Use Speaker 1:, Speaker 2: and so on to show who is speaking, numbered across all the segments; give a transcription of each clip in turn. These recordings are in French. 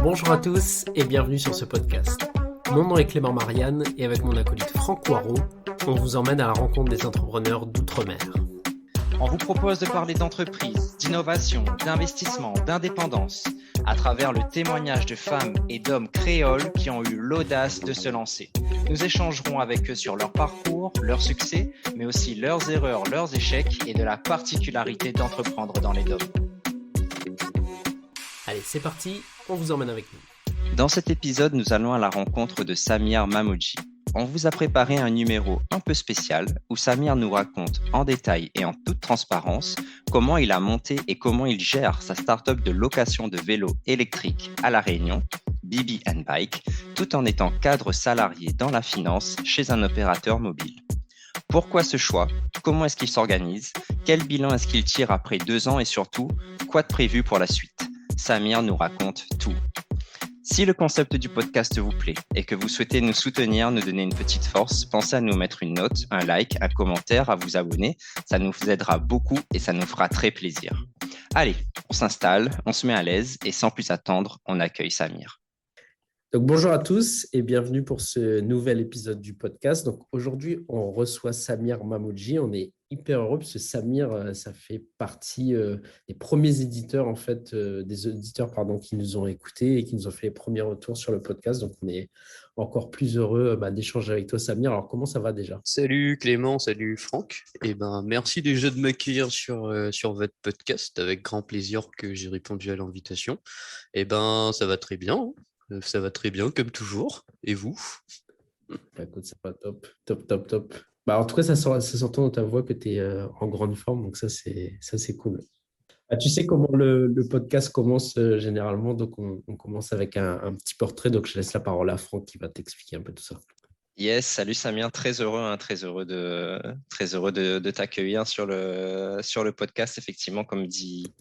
Speaker 1: Bonjour à tous et bienvenue sur ce podcast. Mon nom est Clément Marianne et avec mon acolyte Franck Poirot, on vous emmène à la rencontre des entrepreneurs d'outre-mer.
Speaker 2: On vous propose de parler d'entreprise, d'innovation, d'investissement, d'indépendance, à travers le témoignage de femmes et d'hommes créoles qui ont eu l'audace de se lancer. Nous échangerons avec eux sur leur parcours, leurs succès, mais aussi leurs erreurs, leurs échecs et de la particularité d'entreprendre dans les DOM.
Speaker 1: Allez, c'est parti, on vous emmène avec nous.
Speaker 2: Dans cet épisode, nous allons à la rencontre de Samir Mamouji. On vous a préparé un numéro un peu spécial où Samir nous raconte en détail et en toute transparence comment il a monté et comment il gère sa start-up de location de vélos électriques à La Réunion, BB & Bike, tout en étant cadre salarié dans la finance chez un opérateur mobile. Pourquoi ce choix? Comment est-ce qu'il s'organise? Quel bilan est-ce qu'il tire après 2 ans et surtout, quoi de prévu pour la suite? Samir nous raconte tout. Si le concept du podcast vous plaît et que vous souhaitez nous soutenir, nous donner une petite force, pensez à nous mettre une note, un like, un commentaire, à vous abonner. Ça nous aidera beaucoup et ça nous fera très plaisir. Allez, on s'installe, on se met à l'aise et sans plus attendre, on accueille Samir.
Speaker 1: Donc, bonjour à tous et bienvenue pour ce nouvel épisode du podcast. Donc, aujourd'hui, on reçoit Samir Mamouji. On est hyper heureux parce que Samir, ça fait partie des premiers éditeurs, en fait, des auditeurs qui nous ont écoutés et qui nous ont fait les premiers retours sur le podcast. Donc, on est encore plus heureux d'échanger avec toi, Samir. Alors, comment ça va déjà?
Speaker 3: Salut Clément, salut Franck. Merci déjà de m'accueillir sur votre podcast. Avec grand plaisir que j'ai répondu à l'invitation. Ça va très bien. Ça va très bien, comme toujours. Et vous?
Speaker 1: Écoute, ça va top. En tout cas, ça s'entend dans ta voix que tu es en grande forme, donc ça, c'est cool. Tu sais comment le podcast commence généralement, donc on commence avec un petit portrait, donc je laisse la parole à Franck qui va t'expliquer un peu tout ça.
Speaker 2: Yes, salut Samir, très heureux de t'accueillir sur le podcast. Effectivement, comme dit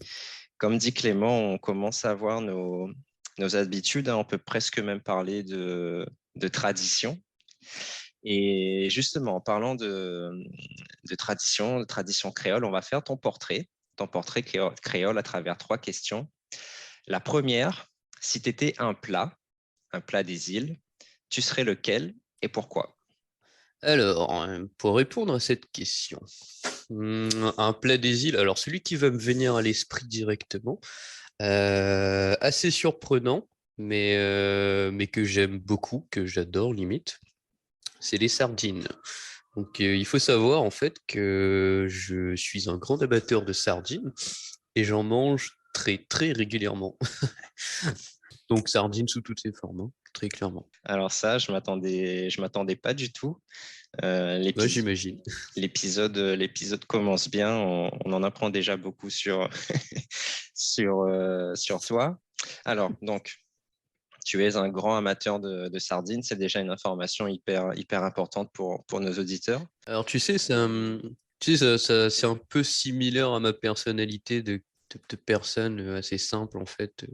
Speaker 2: Clément, on commence à voir nos habitudes, on peut presque même parler de tradition. Et justement, en parlant de tradition créole, on va faire ton portrait créole à travers 3 questions. La première, si tu étais un plat des îles, tu serais lequel et pourquoi?
Speaker 3: Alors, pour répondre à cette question, un plat des îles, alors celui qui va me venir à l'esprit directement, assez surprenant, mais que j'aime beaucoup, que j'adore limite, c'est les sardines. Donc, il faut savoir en fait que je suis un grand amateur de sardines et j'en mange très très régulièrement. Donc, sardines sous toutes ses formes, hein, très clairement.
Speaker 2: Alors ça, je m'attendais pas du tout.
Speaker 3: J'imagine.
Speaker 2: L'épisode commence bien. On en apprend déjà beaucoup sur toi. Alors, donc, tu es un grand amateur de sardines. C'est déjà une information hyper importante pour nos auditeurs.
Speaker 3: Alors, tu sais, c'est un peu similaire à ma personnalité de personne assez simple, en fait.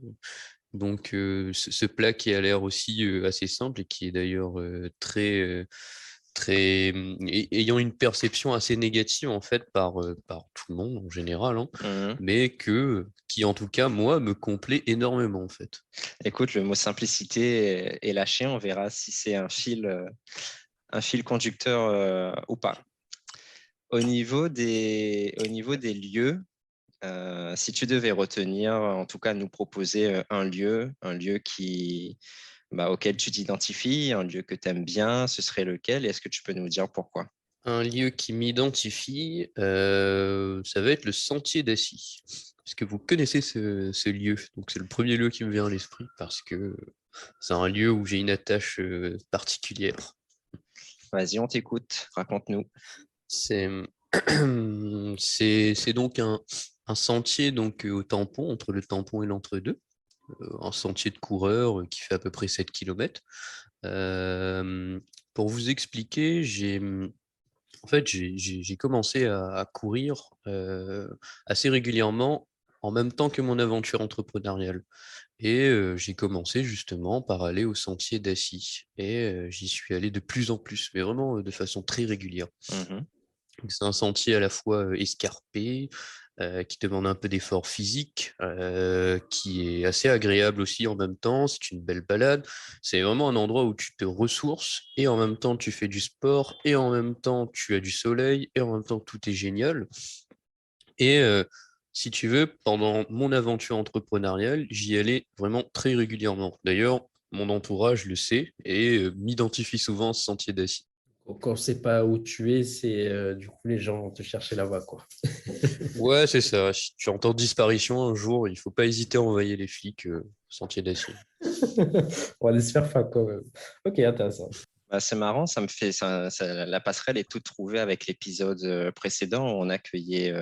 Speaker 3: Donc, ce plat qui a l'air aussi assez simple et qui est d'ailleurs ayant une perception assez négative en fait par tout le monde en général, hein, mais qui en tout cas moi me complaît énormément en fait.
Speaker 2: Écoute, le mot simplicité est lâché, on verra si c'est un fil conducteur ou pas. Au niveau des lieux, si tu devais retenir, en tout cas nous proposer un lieu auquel tu t'identifies, un lieu que tu aimes bien, ce serait lequel? Et est-ce que tu peux nous dire pourquoi?
Speaker 3: Un lieu qui m'identifie, ça va être le Sentier d'Assis. Est-ce que vous connaissez ce lieu? Donc c'est le premier lieu qui me vient à l'esprit parce que c'est un lieu où j'ai une attache particulière.
Speaker 2: Vas-y, on t'écoute, raconte-nous.
Speaker 3: C'est donc un sentier donc, au tampon, entre le tampon et l'entre-deux. Un sentier de coureur qui fait à peu près 7 km. Pour vous expliquer, j'ai commencé à courir assez régulièrement en même temps que mon aventure entrepreneuriale. Et j'ai commencé justement par aller au sentier d'Assy. Et j'y suis allé de plus en plus, mais vraiment de façon très régulière.
Speaker 2: Mhm.
Speaker 3: Donc, c'est un sentier à la fois escarpé, qui demande un peu d'effort physique, qui est assez agréable aussi en même temps. C'est une belle balade. C'est vraiment un endroit où tu te ressources et en même temps tu fais du sport et en même temps tu as du soleil et en même temps tout est génial. Et si tu veux, pendant mon aventure entrepreneuriale, j'y allais vraiment très régulièrement. D'ailleurs, mon entourage le sait et m'identifie souvent à ce sentier d'Assy.
Speaker 1: Quand on ne sait pas où tu es, c'est du coup les gens vont te chercher là-bas, quoi.
Speaker 3: Ouais, c'est ça. Si tu entends disparition un jour, il faut pas hésiter à envoyer les flics sentier d'Assy.
Speaker 1: On va se faire fin quand même. Ok, intéressant.
Speaker 2: Bah, c'est marrant, la passerelle est toute trouvée avec l'épisode précédent où on accueillait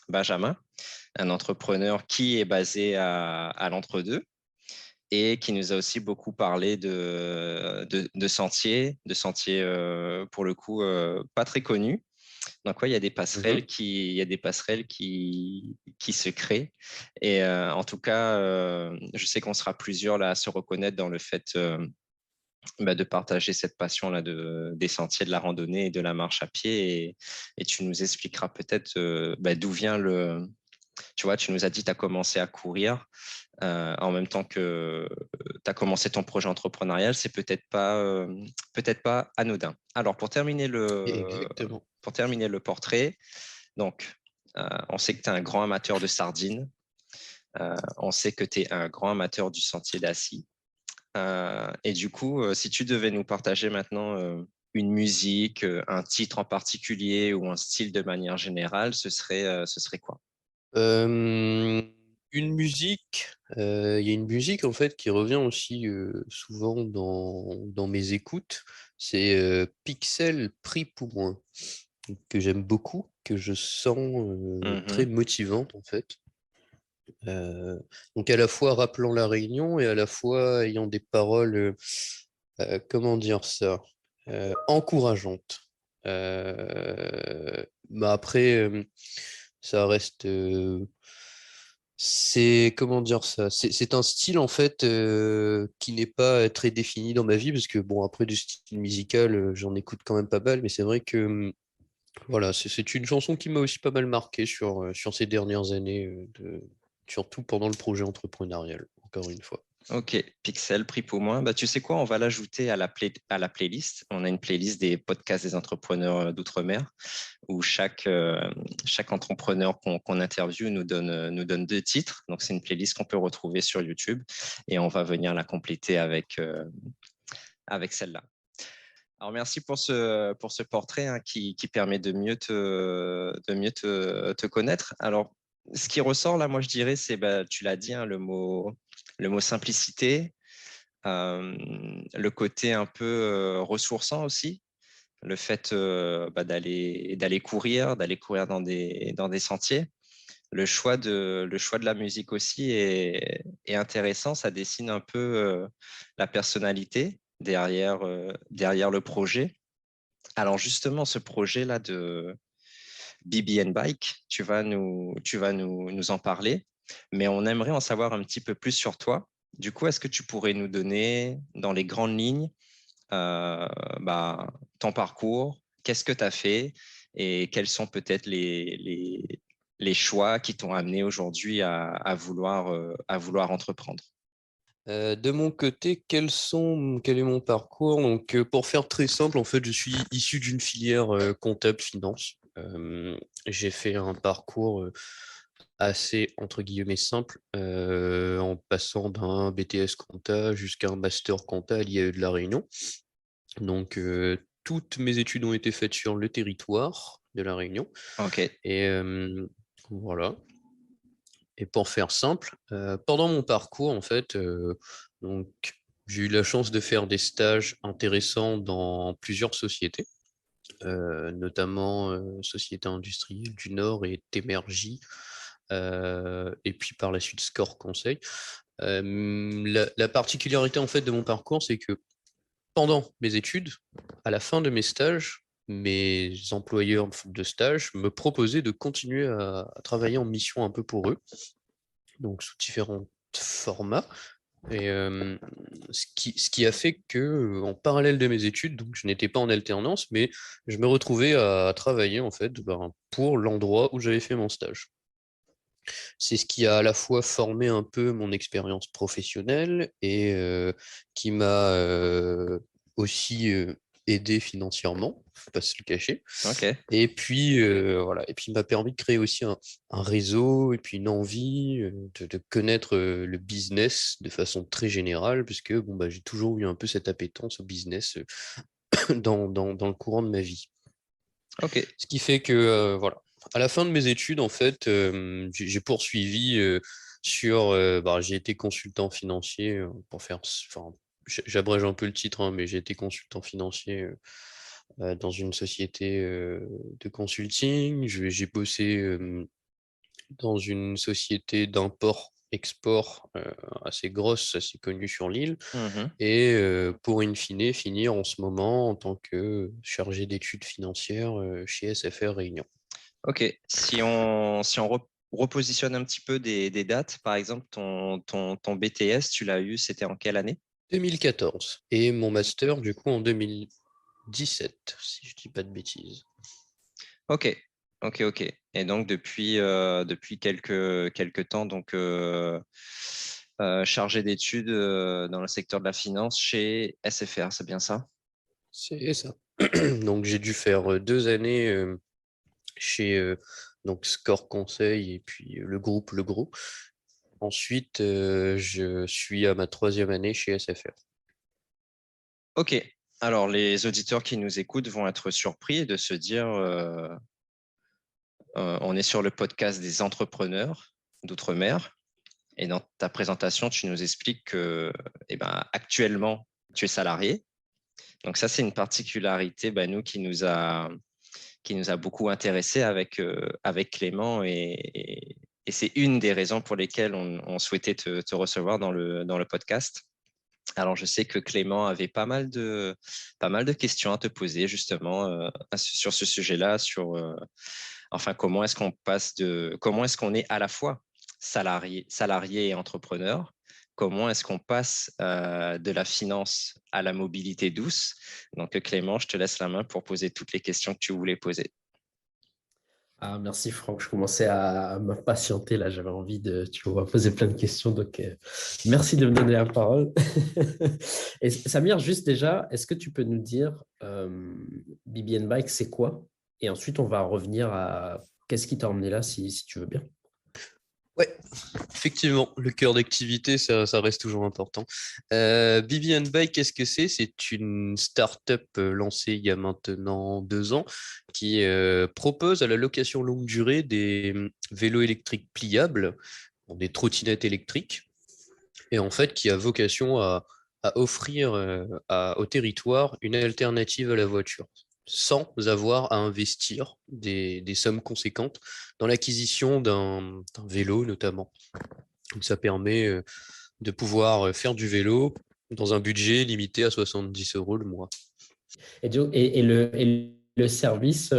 Speaker 2: Benjamin, un entrepreneur qui est basé à l'entre-deux et qui nous a aussi beaucoup parlé de sentiers pour le coup pas très connus. Donc ouais,
Speaker 3: Mhm.
Speaker 2: il y a des passerelles qui se créent. Et en tout cas, je sais qu'on sera plusieurs là à se reconnaître dans le fait de partager cette passion-là des sentiers, de la randonnée et de la marche à pied. Et tu nous expliqueras peut-être d'où vient le... Tu vois, tu nous as dit que tu as commencé à courir en même temps que tu as commencé ton projet entrepreneurial. C'est peut-être pas anodin. Alors,
Speaker 3: Exactement.
Speaker 2: pour terminer le portrait, donc, on sait que tu es un grand amateur de sardines. On sait que tu es un grand amateur du sentier d'Assy. Et du coup, si tu devais nous partager maintenant une musique, un titre en particulier ou un style de manière générale, ce serait quoi?
Speaker 3: Euh, une musique, il y a une musique en fait qui revient aussi souvent dans mes écoutes. C'est Pixel Prix pour moi, que j'aime beaucoup, que je sens très
Speaker 2: Mhm.
Speaker 3: motivante en fait. Euh, donc à la fois rappelant la Réunion et à la fois ayant des paroles, comment dire ça, encourageantes. Bah après, ça reste, c'est comment dire ça, c'est un style en fait qui n'est pas très défini dans ma vie parce que bon après du style musical, j'en écoute quand même pas mal, mais c'est vrai que voilà, c'est une chanson qui m'a aussi pas mal marqué sur ces dernières années, surtout pendant le projet entrepreneurial, encore une fois.
Speaker 2: Ok, Pixel, prix pour moi. Bah, tu sais quoi, on va l'ajouter à la playlist. On a une playlist des podcasts des entrepreneurs d'outre-mer où chaque entrepreneur qu'on interviewe nous donne deux titres. Donc, c'est une playlist qu'on peut retrouver sur YouTube et on va venir la compléter avec celle-là. Alors, merci pour ce portrait hein, qui permet de mieux te connaître. Alors, ce qui ressort là, moi, je dirais, c'est, bah, tu l'as dit, hein, le mot simplicité, le côté un peu ressourçant aussi, le fait d'aller courir dans des sentiers. Le choix de la musique aussi est intéressant. Ça dessine un peu la personnalité derrière le projet. Alors justement, ce projet-là de BBN Bike, tu vas nous en parler, mais on aimerait en savoir un petit peu plus sur toi. Du coup, est-ce que tu pourrais nous donner dans les grandes lignes euh, bah, ton parcours, qu'est-ce que tu as fait et quels sont peut-être les choix qui t'ont amené aujourd'hui à vouloir entreprendre.
Speaker 3: De mon côté, quel est mon parcours? Donc, pour faire très simple, en fait, je suis issu d'une filière comptable finance. J'ai fait un parcours assez, entre guillemets, simple, en passant d'un BTS compta jusqu'à un master compta à l'IAE de La Réunion. Donc, toutes mes études ont été faites sur le territoire de La Réunion.
Speaker 2: Ok,
Speaker 3: Et voilà. Et pour faire simple, pendant mon parcours, en fait, donc, j'ai eu la chance de faire des stages intéressants dans plusieurs sociétés, notamment Société industrielle du Nord et Temergy, et puis par la suite Score Conseil. La particularité en fait de mon parcours, c'est que pendant mes études, à la fin de mes stages, mes employeurs de stage me proposaient de continuer à travailler en mission un peu pour eux, donc sous différents formats. Et ce qui a fait que, en parallèle de mes études, donc je n'étais pas en alternance, mais je me retrouvais à travailler en fait pour l'endroit où j'avais fait mon stage. C'est ce qui a à la fois formé un peu mon expérience professionnelle et qui m'a aussi aidé financièrement, faut pas se le cacher.
Speaker 2: Ok.
Speaker 3: Et puis voilà, et puis il m'a permis de créer aussi un réseau et puis une envie de connaître le business de façon très générale, puisque bon, bah, j'ai toujours eu un peu cette appétence au business dans le courant de ma vie.
Speaker 2: Ok.
Speaker 3: Ce qui fait que, voilà, à la fin de mes études, en fait, j'ai poursuivi j'ai été consultant financier pour faire, enfin, j'abrège un peu le titre, hein, mais j'ai été consultant financier dans une société de consulting. J'ai bossé dans une société d'import-export assez grosse, assez connue sur l'île,
Speaker 2: Mhm.
Speaker 3: et pour in fine finir en ce moment en tant que chargé d'études financières chez SFR Réunion.
Speaker 2: Ok. Si on repositionne un petit peu des dates, par exemple, ton BTS, tu l'as eu, c'était en quelle année?
Speaker 3: 2014 et mon master du coup en 2017, si je dis pas de bêtises.
Speaker 2: Ok. Ok, ok. Et donc, depuis quelques temps, donc, chargé d'études dans le secteur de la finance chez SFR, c'est bien ça?
Speaker 3: C'est ça. Donc j'ai dû faire 2 années chez donc Score Conseil et puis le groupe Le Gros. Ensuite, je suis à ma 3e année chez SFR.
Speaker 2: Ok. Alors, les auditeurs qui nous écoutent vont être surpris de se dire, on est sur le podcast des entrepreneurs d'outre-mer. Et dans ta présentation, tu nous expliques que, eh ben, actuellement, tu es salarié. Donc ça, c'est une particularité, ben, nous, qui nous a beaucoup intéressé avec Clément, et c'est une des raisons pour lesquelles on souhaitait te recevoir dans le podcast. Alors, je sais que Clément avait pas mal de questions à te poser justement sur ce sujet-là, enfin, comment est-ce qu'on est à la fois salarié et entrepreneur? Comment est-ce qu'on passe de la finance à la mobilité douce? Donc, Clément, je te laisse la main pour poser toutes les questions que tu voulais poser.
Speaker 1: Ah, merci Franck, je commençais à m'impatienter là, j'avais envie de, tu vois, poser plein de questions, donc merci de me donner la parole. Et Samir, juste déjà, est-ce que tu peux nous dire BBN Bike, c'est quoi? Et ensuite, on va revenir à qu'est-ce qui t'a emmené là, si tu veux bien.
Speaker 3: Ouais, effectivement, le cœur d'activité, ça reste toujours important. BB Bike, qu'est-ce que c'est? C'est une start-up lancée il y a maintenant 2 ans qui propose à la location longue durée des vélos électriques pliables, des trottinettes électriques, et en fait qui a vocation à offrir au territoire une alternative à la voiture, sans avoir à investir des sommes conséquentes dans l'acquisition d'un vélo notamment. Donc ça permet de pouvoir faire du vélo dans un budget limité à 70 € le mois.
Speaker 1: Et le service,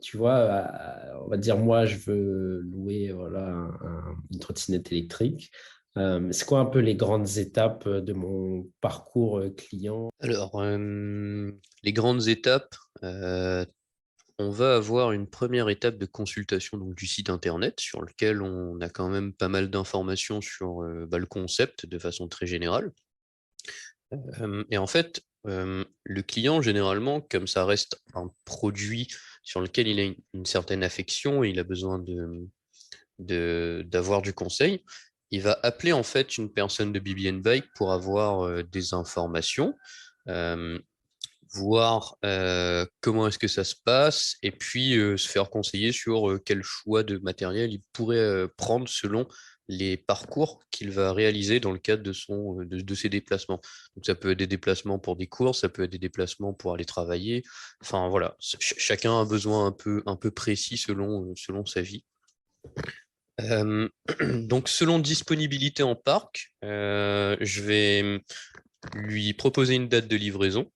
Speaker 1: tu vois, on va dire, moi, je veux louer voilà, une trottinette électrique. C'est quoi un peu les grandes étapes de mon parcours client?
Speaker 3: Alors, les grandes étapes, on va avoir une première étape de consultation donc, du site internet sur lequel on a quand même pas mal d'informations sur le concept de façon très générale. Et en fait, le client, généralement, comme ça reste un produit sur lequel il a une certaine affection et il a besoin d'avoir du conseil, il va appeler en fait une personne de BB Bike pour avoir des informations, euh, voir comment est-ce que ça se passe et puis se faire conseiller sur quel choix de matériel il pourrait prendre selon les parcours qu'il va réaliser dans le cadre de ses déplacements. Donc ça peut être des déplacements pour des courses, ça peut être des déplacements pour aller travailler. Enfin voilà, chacun a un besoin un peu précis selon sa vie. Donc selon disponibilité en parc, je vais lui proposer une date de livraison.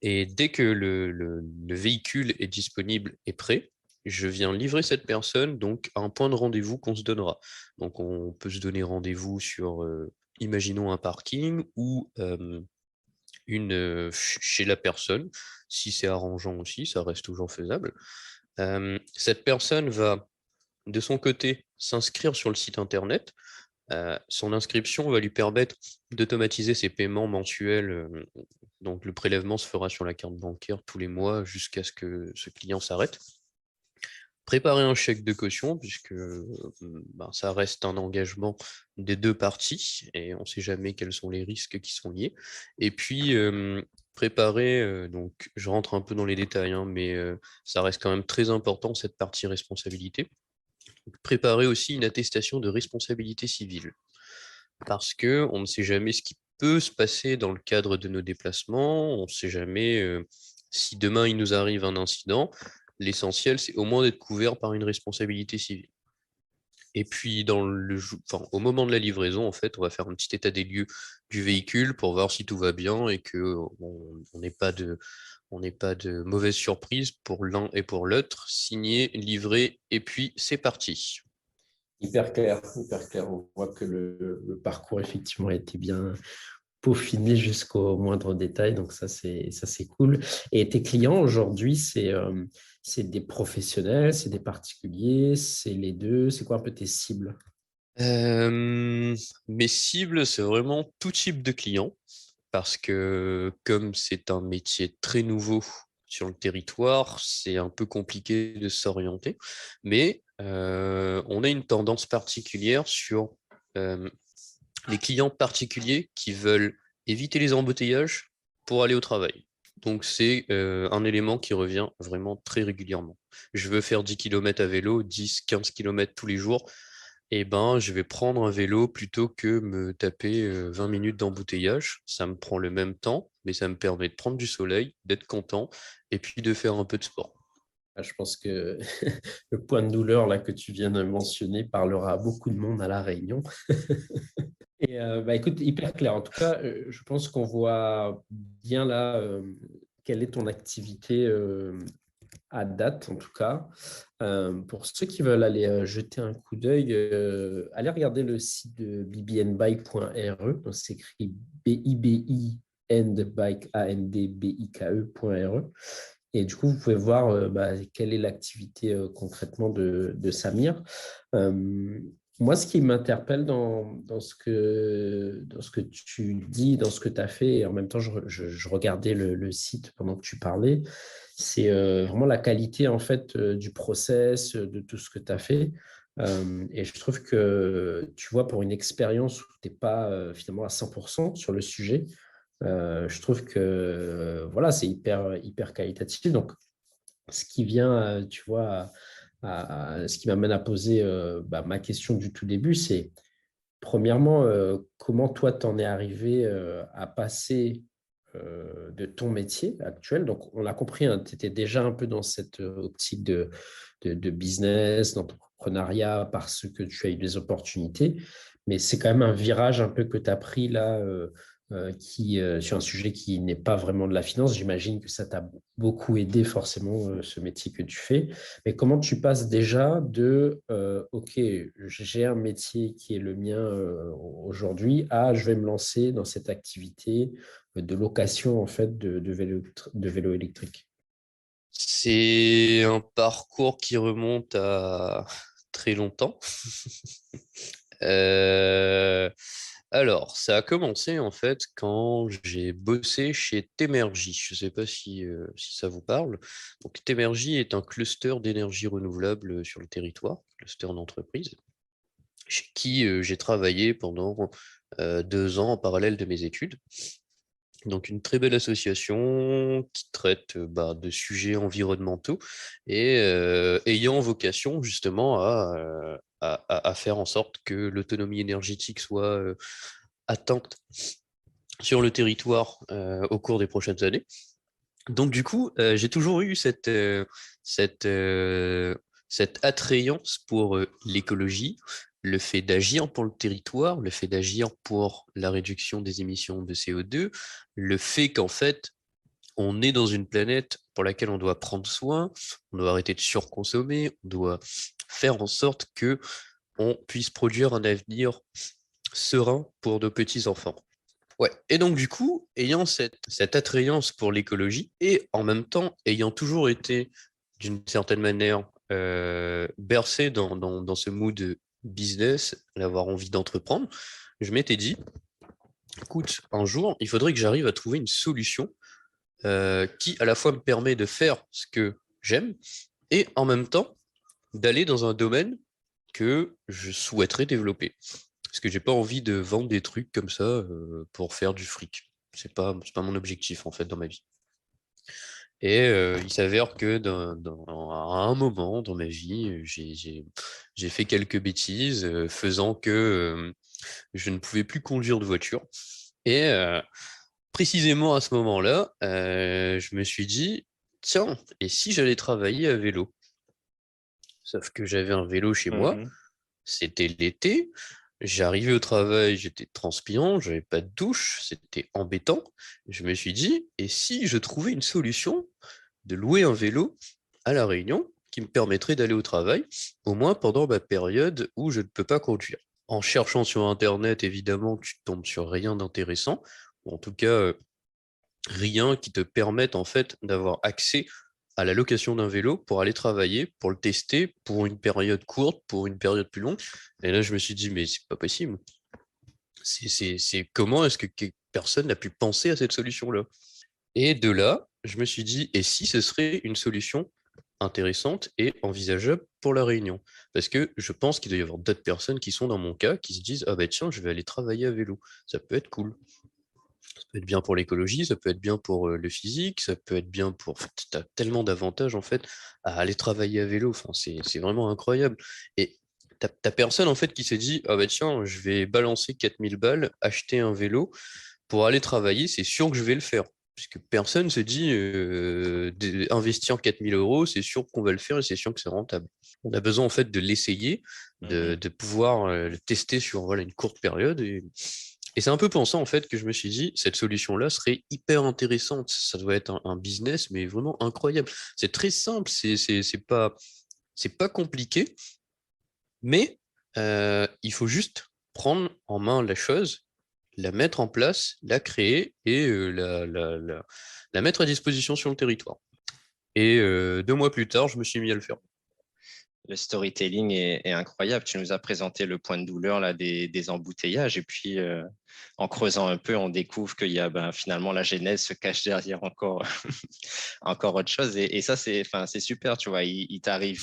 Speaker 3: Et dès que le véhicule est disponible et prêt, je viens livrer cette personne donc à un point de rendez-vous qu'on se donnera. Donc on peut se donner rendez-vous sur, imaginons un parking ou chez la personne, si c'est arrangeant aussi, ça reste toujours faisable. Cette personne va de son côté s'inscrire sur le site internet. Son inscription va lui permettre d'automatiser ses paiements mensuels. Donc le prélèvement se fera sur la carte bancaire tous les mois jusqu'à ce que ce client s'arrête. Préparer un chèque de caution, puisque ça reste un engagement des deux parties et on ne sait jamais quels sont les risques qui sont liés. Et puis préparer, donc je rentre un peu dans les détails, mais ça reste quand même très important cette partie responsabilité. Préparer aussi une attestation de responsabilité civile, parce qu'on ne sait jamais ce qui peut se passer dans le cadre de nos déplacements, on ne sait jamais si demain il nous arrive un incident, l'essentiel c'est au moins d'être couvert par une responsabilité civile. Et puis au moment de la livraison, en fait, on va faire un petit état des lieux du véhicule pour voir si tout va bien et qu'on n'ait pas de mauvaise surprise pour l'un et pour l'autre. Signé, livré, et puis c'est parti.
Speaker 1: Hyper clair, hyper clair. On voit que le parcours, effectivement, a été bien peaufiné jusqu'au moindre détail. Donc, ça, c'est cool. Et tes clients, aujourd'hui, c'est des professionnels, c'est des particuliers, c'est les deux. C'est quoi un peu tes cibles?
Speaker 3: Mes cibles, c'est vraiment tout type de clients, parce que comme c'est un métier très nouveau sur le territoire, c'est un peu compliqué de s'orienter. Mais on a une tendance particulière sur les clients particuliers qui veulent éviter les embouteillages pour aller au travail. Donc c'est un élément qui revient vraiment très régulièrement. Je veux faire 10 km à vélo, 10-15 km tous les jours. Eh ben, je vais prendre un vélo plutôt que me taper 20 minutes d'embouteillage. Ça me prend le même temps, mais ça me permet de prendre du soleil, d'être content et puis de faire un peu de sport.
Speaker 1: Je pense que le point de douleur là, que tu viens de mentionner parlera à beaucoup de monde à La Réunion. Et écoute, hyper clair. En tout cas, je pense qu'on voit bien là quelle est ton activité à date, en tout cas. Pour ceux qui veulent aller jeter un coup d'œil, allez regarder le site de bbnbike.re. Donc, c'est écrit BIBI Bike, ANDBIKE.re. Et du coup, vous pouvez voir quelle est l'activité concrètement de Samir. Moi, ce qui m'interpelle dans ce que tu dis, dans ce que tu as fait, et en même temps, je regardais le site pendant que tu parlais, c'est vraiment la qualité en fait du process, de tout ce que tu as fait. Et je trouve que, tu vois, pour une expérience où tu n'es pas finalement à 100% sur le sujet, je trouve que voilà, c'est hyper, hyper qualitatif. Donc, ce qui vient, tu vois, ce qui m'amène à poser ma question du tout début, c'est premièrement, comment toi, t'en es arrivé à passer de ton métier actuel. Donc, on l'a compris, hein, tu étais déjà un peu dans cette optique de business, d'entrepreneuriat, parce que tu as eu des opportunités. Mais c'est quand même un virage un peu que tu as pris là, sur un sujet qui n'est pas vraiment de la finance. J'imagine que ça t'a beaucoup aidé forcément, ce métier que tu fais. Mais comment tu passes déjà de OK, j'ai un métier qui est le mien aujourd'hui, à je vais me lancer dans cette activité de location en fait de vélo électrique?
Speaker 3: C'est un parcours qui remonte à très longtemps. Euh, Alors, ça a commencé en fait quand j'ai bossé chez Temergy. Je ne sais pas si ça vous parle. Donc, Temergy est un cluster d'énergie renouvelable sur le territoire, cluster d'entreprise, chez qui j'ai travaillé pendant 2 ans en parallèle de mes études. Donc, une très belle association qui traite de sujets environnementaux et ayant vocation justement à faire en sorte que l'autonomie énergétique soit atteinte sur le territoire au cours des prochaines années. Donc, du coup, j'ai toujours eu cette, euh, cette attrayance pour l'écologie, le fait d'agir pour le territoire, le fait d'agir pour la réduction des émissions de CO2, le fait qu'en fait, on est dans une planète pour laquelle on doit prendre soin, on doit arrêter de surconsommer, on doit faire en sorte que on puisse produire un avenir serein pour nos petits-enfants. Ouais. Et donc, du coup, ayant cette attrayance pour l'écologie et en même temps ayant toujours été, d'une certaine manière, bercé dans ce mood business, d'avoir envie d'entreprendre, je m'étais dit, écoute, un jour, il faudrait que j'arrive à trouver une solution qui, à la fois, me permet de faire ce que j'aime et en même temps d'aller dans un domaine que je souhaiterais développer. Parce que j'ai pas envie de vendre des trucs comme ça pour faire du fric. C'est pas mon objectif en fait dans ma vie. Et il s'avère que à un moment dans ma vie, j'ai fait quelques bêtises faisant que je ne pouvais plus conduire de voiture. Et précisément à ce moment-là, je me suis dit, tiens, et si j'allais travailler à vélo? Sauf que j'avais un vélo chez moi,
Speaker 2: Mhm.
Speaker 3: c'était l'été, j'arrivais au travail, j'étais transpirant, j'avais pas de douche, c'était embêtant. Je me suis dit, et si je trouvais une solution de louer un vélo à La Réunion qui me permettrait d'aller au travail, au moins pendant ma période où je ne peux pas conduire. En cherchant sur Internet, évidemment, tu tombes sur rien d'intéressant, ou en tout cas, rien qui te permette en fait d'avoir accès à la location d'un vélo pour aller travailler, pour le tester pour une période courte, pour une période plus longue. Et là, je me suis dit, mais c'est pas possible. Comment est-ce que personne n'a pu penser à cette solution-là? Et de là, je me suis dit, et si ce serait une solution intéressante et envisageable pour La Réunion? Parce que je pense qu'il doit y avoir d'autres personnes qui sont dans mon cas, qui se disent, ah ben tiens, je vais aller travailler à vélo. Ça peut être cool. Ça peut être bien pour l'écologie, ça peut être bien pour le physique, ça peut être bien pour... Tu as tellement d'avantages en fait à aller travailler à vélo. Enfin, c'est vraiment incroyable. Et t'as personne en fait qui s'est dit, ah bah tiens, je vais balancer 4000 balles, acheter un vélo pour aller travailler, c'est sûr que je vais le faire. Puisque personne se dit, investir 4000 euros, c'est sûr qu'on va le faire et c'est sûr que c'est rentable. On a besoin en fait de l'essayer,
Speaker 2: Mhm.
Speaker 3: de pouvoir le tester sur voilà, une courte période. Et c'est un peu pour ça, en fait, que je me suis dit, cette solution-là serait hyper intéressante. Ça doit être un business, mais vraiment incroyable. C'est très simple, c'est pas compliqué, mais il faut juste prendre en main la chose, la mettre en place, la créer et la mettre à disposition sur le territoire. Et 2 mois plus tard, je me suis mis à le faire.
Speaker 2: Le storytelling est incroyable. Tu nous as présenté le point de douleur là, des embouteillages et puis en creusant un peu, on découvre qu'il y a finalement la genèse se cache derrière encore, encore autre chose. Et ça, c'est super, tu vois. Il t'arrive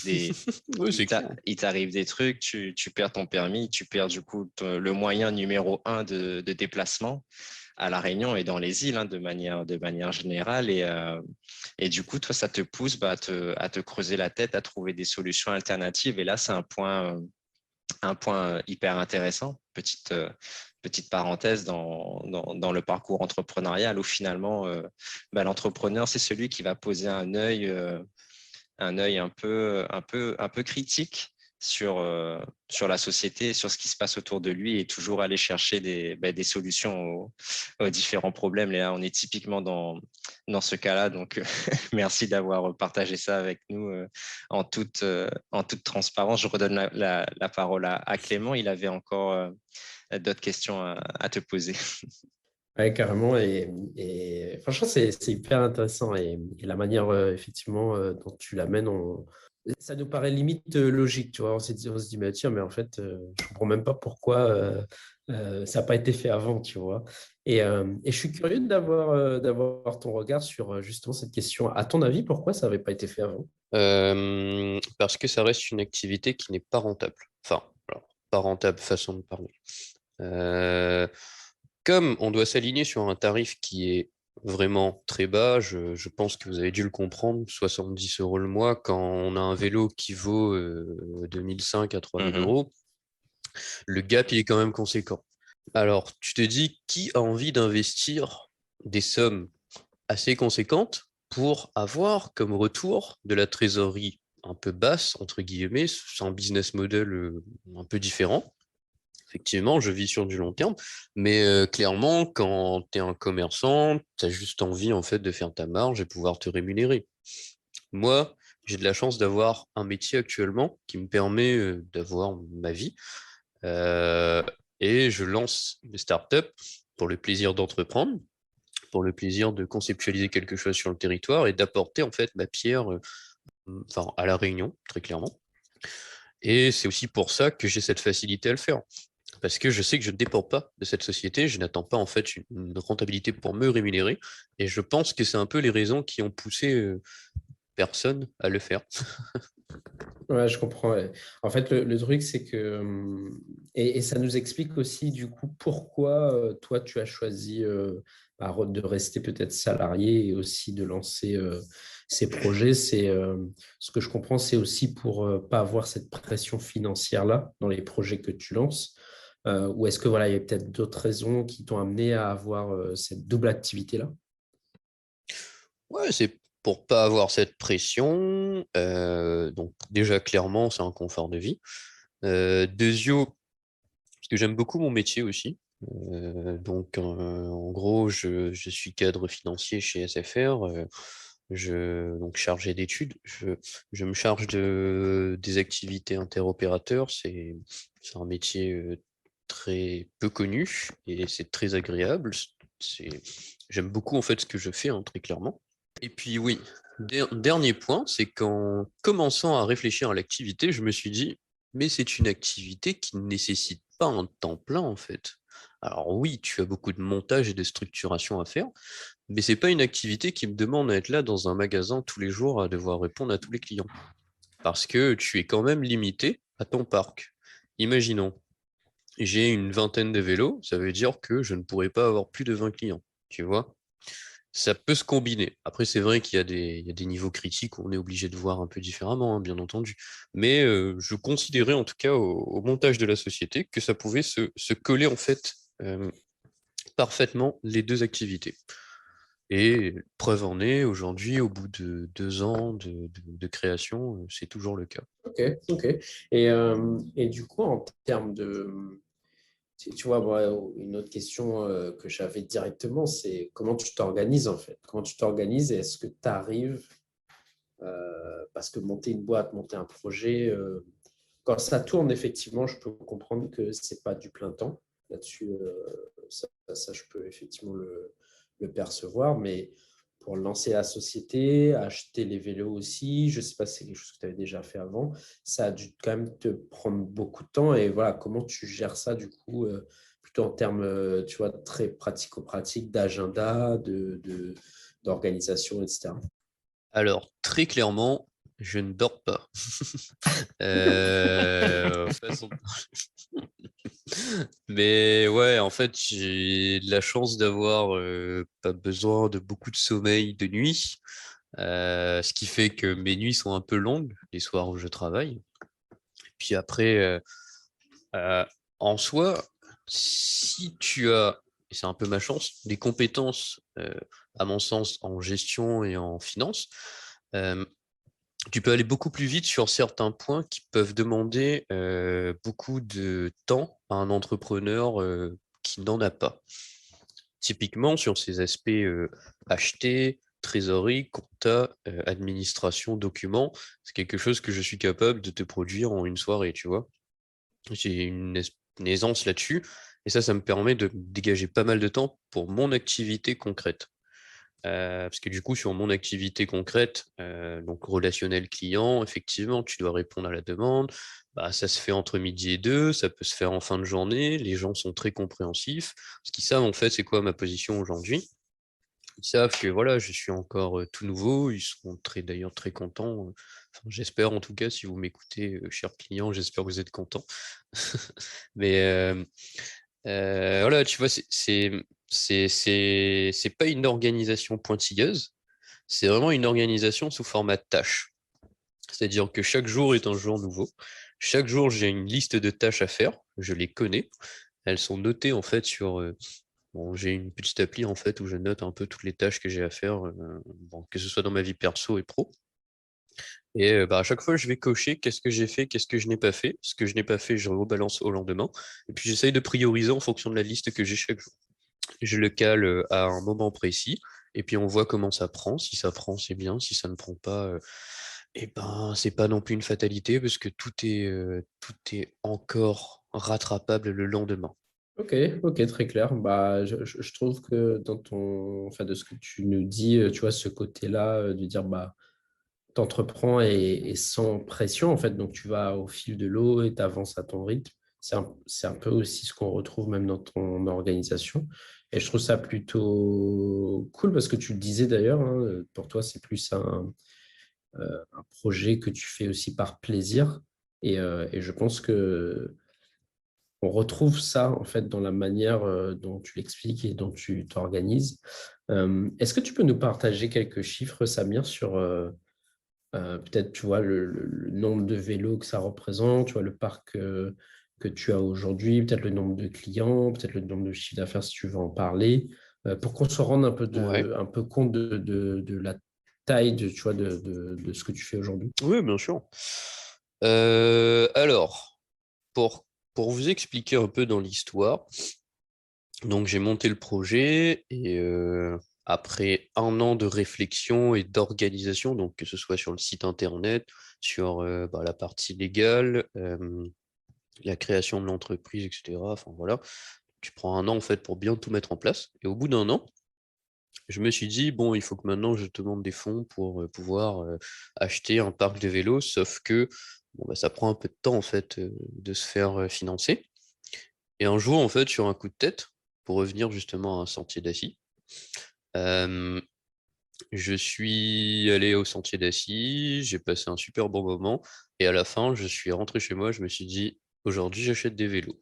Speaker 3: Oui, c'est clair.
Speaker 2: il t'arrive des trucs, tu perds ton permis, tu perds du coup le moyen numéro un de déplacement à La Réunion et dans les îles de manière générale. Et du coup, toi, ça te pousse à te creuser la tête, à trouver des solutions alternatives. Et là, c'est un point hyper intéressant. Petite parenthèse dans le parcours entrepreneurial où finalement, l'entrepreneur, c'est celui qui va poser un œil un peu critique sur la société, sur ce qui se passe autour de lui et toujours aller chercher des solutions aux différents problèmes. Et là, on est typiquement dans ce cas-là. Donc, merci d'avoir partagé ça avec nous en toute transparence. Je redonne la parole à Clément. Il avait encore d'autres questions à te poser.
Speaker 1: Ouais, carrément. Et franchement, c'est hyper intéressant. Et la manière, effectivement, dont tu l'amènes, ça nous paraît limite logique. Tu vois, on se dit, mais tiens, mais en fait, je ne comprends même pas pourquoi ça n'a pas été fait avant. Tu vois. Et je suis curieux d'avoir ton regard sur justement cette question. À ton avis, pourquoi ça n'avait pas été fait avant?
Speaker 3: Parce que ça reste une activité qui n'est pas rentable. Enfin, alors, pas rentable, façon de parler. Euh, Comme on doit s'aligner sur un tarif qui est vraiment très bas, je pense que vous avez dû le comprendre, 70 euros le mois, quand on a un vélo qui vaut 2005 à 3000
Speaker 2: Mhm.
Speaker 3: euros, le gap, il est quand même conséquent. Alors, tu te dis, qui a envie d'investir des sommes assez conséquentes pour avoir comme retour de la trésorerie un peu basse, entre guillemets, c'est un business model un peu différent. Effectivement, je vis sur du long terme, mais clairement, quand tu es un commerçant, tu as juste envie en fait de faire ta marge et pouvoir te rémunérer. Moi, j'ai de la chance d'avoir un métier actuellement qui me permet d'avoir ma vie euh, et je lance des startups pour le plaisir d'entreprendre, pour le plaisir de conceptualiser quelque chose sur le territoire et d'apporter en fait ma pierre enfin, à La Réunion, très clairement. Et c'est aussi pour ça que j'ai cette facilité à le faire. Parce que je sais que je ne dépends pas de cette société, je n'attends pas en fait une rentabilité pour me rémunérer. Et je pense que c'est un peu les raisons qui ont poussé personne à le faire.
Speaker 1: Ouais, je comprends. Ouais. En fait, le truc, c'est que, et ça nous explique aussi, du coup, pourquoi toi, tu as choisi de rester peut-être salarié et aussi de lancer ces projets. Ce que je comprends, c'est aussi pour pas avoir cette pression financière-là dans les projets que tu lances. Ou est-ce que voilà, il y a peut-être d'autres raisons qui t'ont amené à avoir cette double activité-là?
Speaker 3: Ouais, c'est pour pas avoir cette pression. Donc déjà, clairement, c'est un confort de vie. Deuxio, parce que j'aime beaucoup mon métier aussi. Donc, en gros, je suis cadre financier chez SFR. Donc chargé d'études. Je me charge des activités interopérateurs. C'est un métier très peu connu et c'est très agréable. C'est, j'aime beaucoup en fait ce que je fais, hein, très clairement. Et puis oui, dernier point, c'est qu'en commençant à réfléchir à l'activité, je me suis dit, mais c'est une activité qui ne nécessite pas un temps plein en fait. Alors oui, tu as beaucoup de montage et de structuration à faire, mais c'est pas une activité qui me demande à être là dans un magasin tous les jours à devoir répondre à tous les clients. Parce que tu es quand même limité à ton parc. Imaginons, j'ai une vingtaine de vélos, ça veut dire que je ne pourrais pas avoir plus de 20 clients. Tu vois? Ça peut se combiner. Après, c'est vrai il y a des niveaux critiques où on est obligé de voir un peu différemment, hein, bien entendu. Mais je considérais en tout cas au montage de la société que ça pouvait se coller en fait parfaitement les deux activités. Et preuve en est, aujourd'hui, au bout de 2 ans de création, c'est toujours le cas.
Speaker 1: Ok, ok. Et du coup, en termes de, tu vois, moi, une autre question que j'avais directement, c'est comment tu t'organises en fait? Comment tu t'organises et est-ce que tu arrives, parce que monter une boîte, monter un projet, quand ça tourne, effectivement, je peux comprendre que c'est pas du plein temps. Là-dessus, ça, je peux effectivement le percevoir, mais pour lancer la société, acheter les vélos aussi, je ne sais pas si c'est quelque chose que tu avais déjà fait avant, ça a dû quand même te prendre beaucoup de temps. Et voilà, comment tu gères ça du coup, plutôt en termes, tu vois, très pratico-pratique, d'agenda, d'organisation, etc.
Speaker 3: Alors, très clairement, je ne dors pas. Façon Mais ouais, en fait, j'ai de la chance d'avoir pas besoin de beaucoup de sommeil de nuit, ce qui fait que mes nuits sont un peu longues, les soirs où je travaille. Puis après, euh, en soi, si tu as, et c'est un peu ma chance, des compétences, à mon sens, en gestion et en finance, euh, tu peux aller beaucoup plus vite sur certains points qui peuvent demander beaucoup de temps à un entrepreneur qui n'en a pas. Typiquement, sur ces aspects acheter, trésorerie, compta, administration, documents, c'est quelque chose que je suis capable de te produire en une soirée, tu vois. J'ai une aisance là-dessus, et ça me permet de dégager pas mal de temps pour mon activité concrète. Parce que du coup, sur mon activité concrète, donc relationnel client, effectivement, tu dois répondre à la demande. Bah, ça se fait entre midi et deux, ça peut se faire en fin de journée. Les gens sont très compréhensifs. Ce qu'ils savent, en fait, c'est quoi ma position aujourd'hui. Ils savent que voilà, je suis encore tout nouveau. Ils seront d'ailleurs très contents. Enfin, j'espère en tout cas, si vous m'écoutez, chers clients, j'espère que vous êtes contents. Mais voilà, tu vois, c'est pas une organisation pointilleuse, c'est vraiment une organisation sous format de tâches. C'est-à-dire que chaque jour est un jour nouveau. Chaque jour, j'ai une liste de tâches à faire. Je les connais. Elles sont notées en fait sur. Bon, j'ai une petite appli en fait où je note un peu toutes les tâches que j'ai à faire, bon, que ce soit dans ma vie perso et pro. Et à chaque fois, je vais cocher qu'est-ce que j'ai fait, qu'est-ce que je n'ai pas fait. Ce que je n'ai pas fait, je rebalance au lendemain. Et puis, j'essaye de prioriser en fonction de la liste que j'ai chaque jour. Je le cale à un moment précis. Et puis, on voit comment ça prend. Si ça prend, c'est bien. Si ça ne prend pas, c'est pas non plus une fatalité parce que tout est encore rattrapable le lendemain.
Speaker 1: Ok, ok, très clair. Bah, je trouve que enfin, de ce que tu nous dis, tu vois, ce côté-là, de dire, bah, t'entreprends et sans pression, en fait. Donc, tu vas au fil de l'eau et tu avances à ton rythme. C'est un peu aussi ce qu'on retrouve même dans ton organisation. Et je trouve ça plutôt cool parce que tu le disais d'ailleurs, hein, pour toi, c'est plus un projet que tu fais aussi par plaisir. Et je pense que on retrouve ça en fait dans la manière dont tu l'expliques et dont tu t'organises. Est-ce que tu peux nous partager quelques chiffres, Samir, sur peut-être tu vois le nombre de vélos que ça représente, tu vois le parc que tu as aujourd'hui, peut-être le nombre de clients, peut-être le nombre de chiffres d'affaires si tu veux en parler, pour qu'on se rende
Speaker 3: Ouais.
Speaker 1: un peu compte de la taille tu vois, de ce que tu fais aujourd'hui.
Speaker 3: Oui, bien sûr. Alors, pour, pour vous expliquer un peu dans l'histoire, donc j'ai monté le projet et après un an de réflexion et d'organisation, donc que ce soit sur le site internet, sur la partie légale, la création de l'entreprise, etc. Enfin voilà, tu prends un an en fait pour bien tout mettre en place. Et au bout d'un an, je me suis dit, bon, il faut que maintenant je te demande des fonds pour pouvoir acheter un parc de vélos, sauf que bon, ça prend un peu de temps en fait de se faire financer. Et un jour, en fait, sur un coup de tête, pour revenir justement à un sentier d'Assis, euh, je suis allé au sentier d'Assis, j'ai passé un super bon moment, et à la fin, je suis rentré chez moi, je me suis dit, aujourd'hui, j'achète des vélos.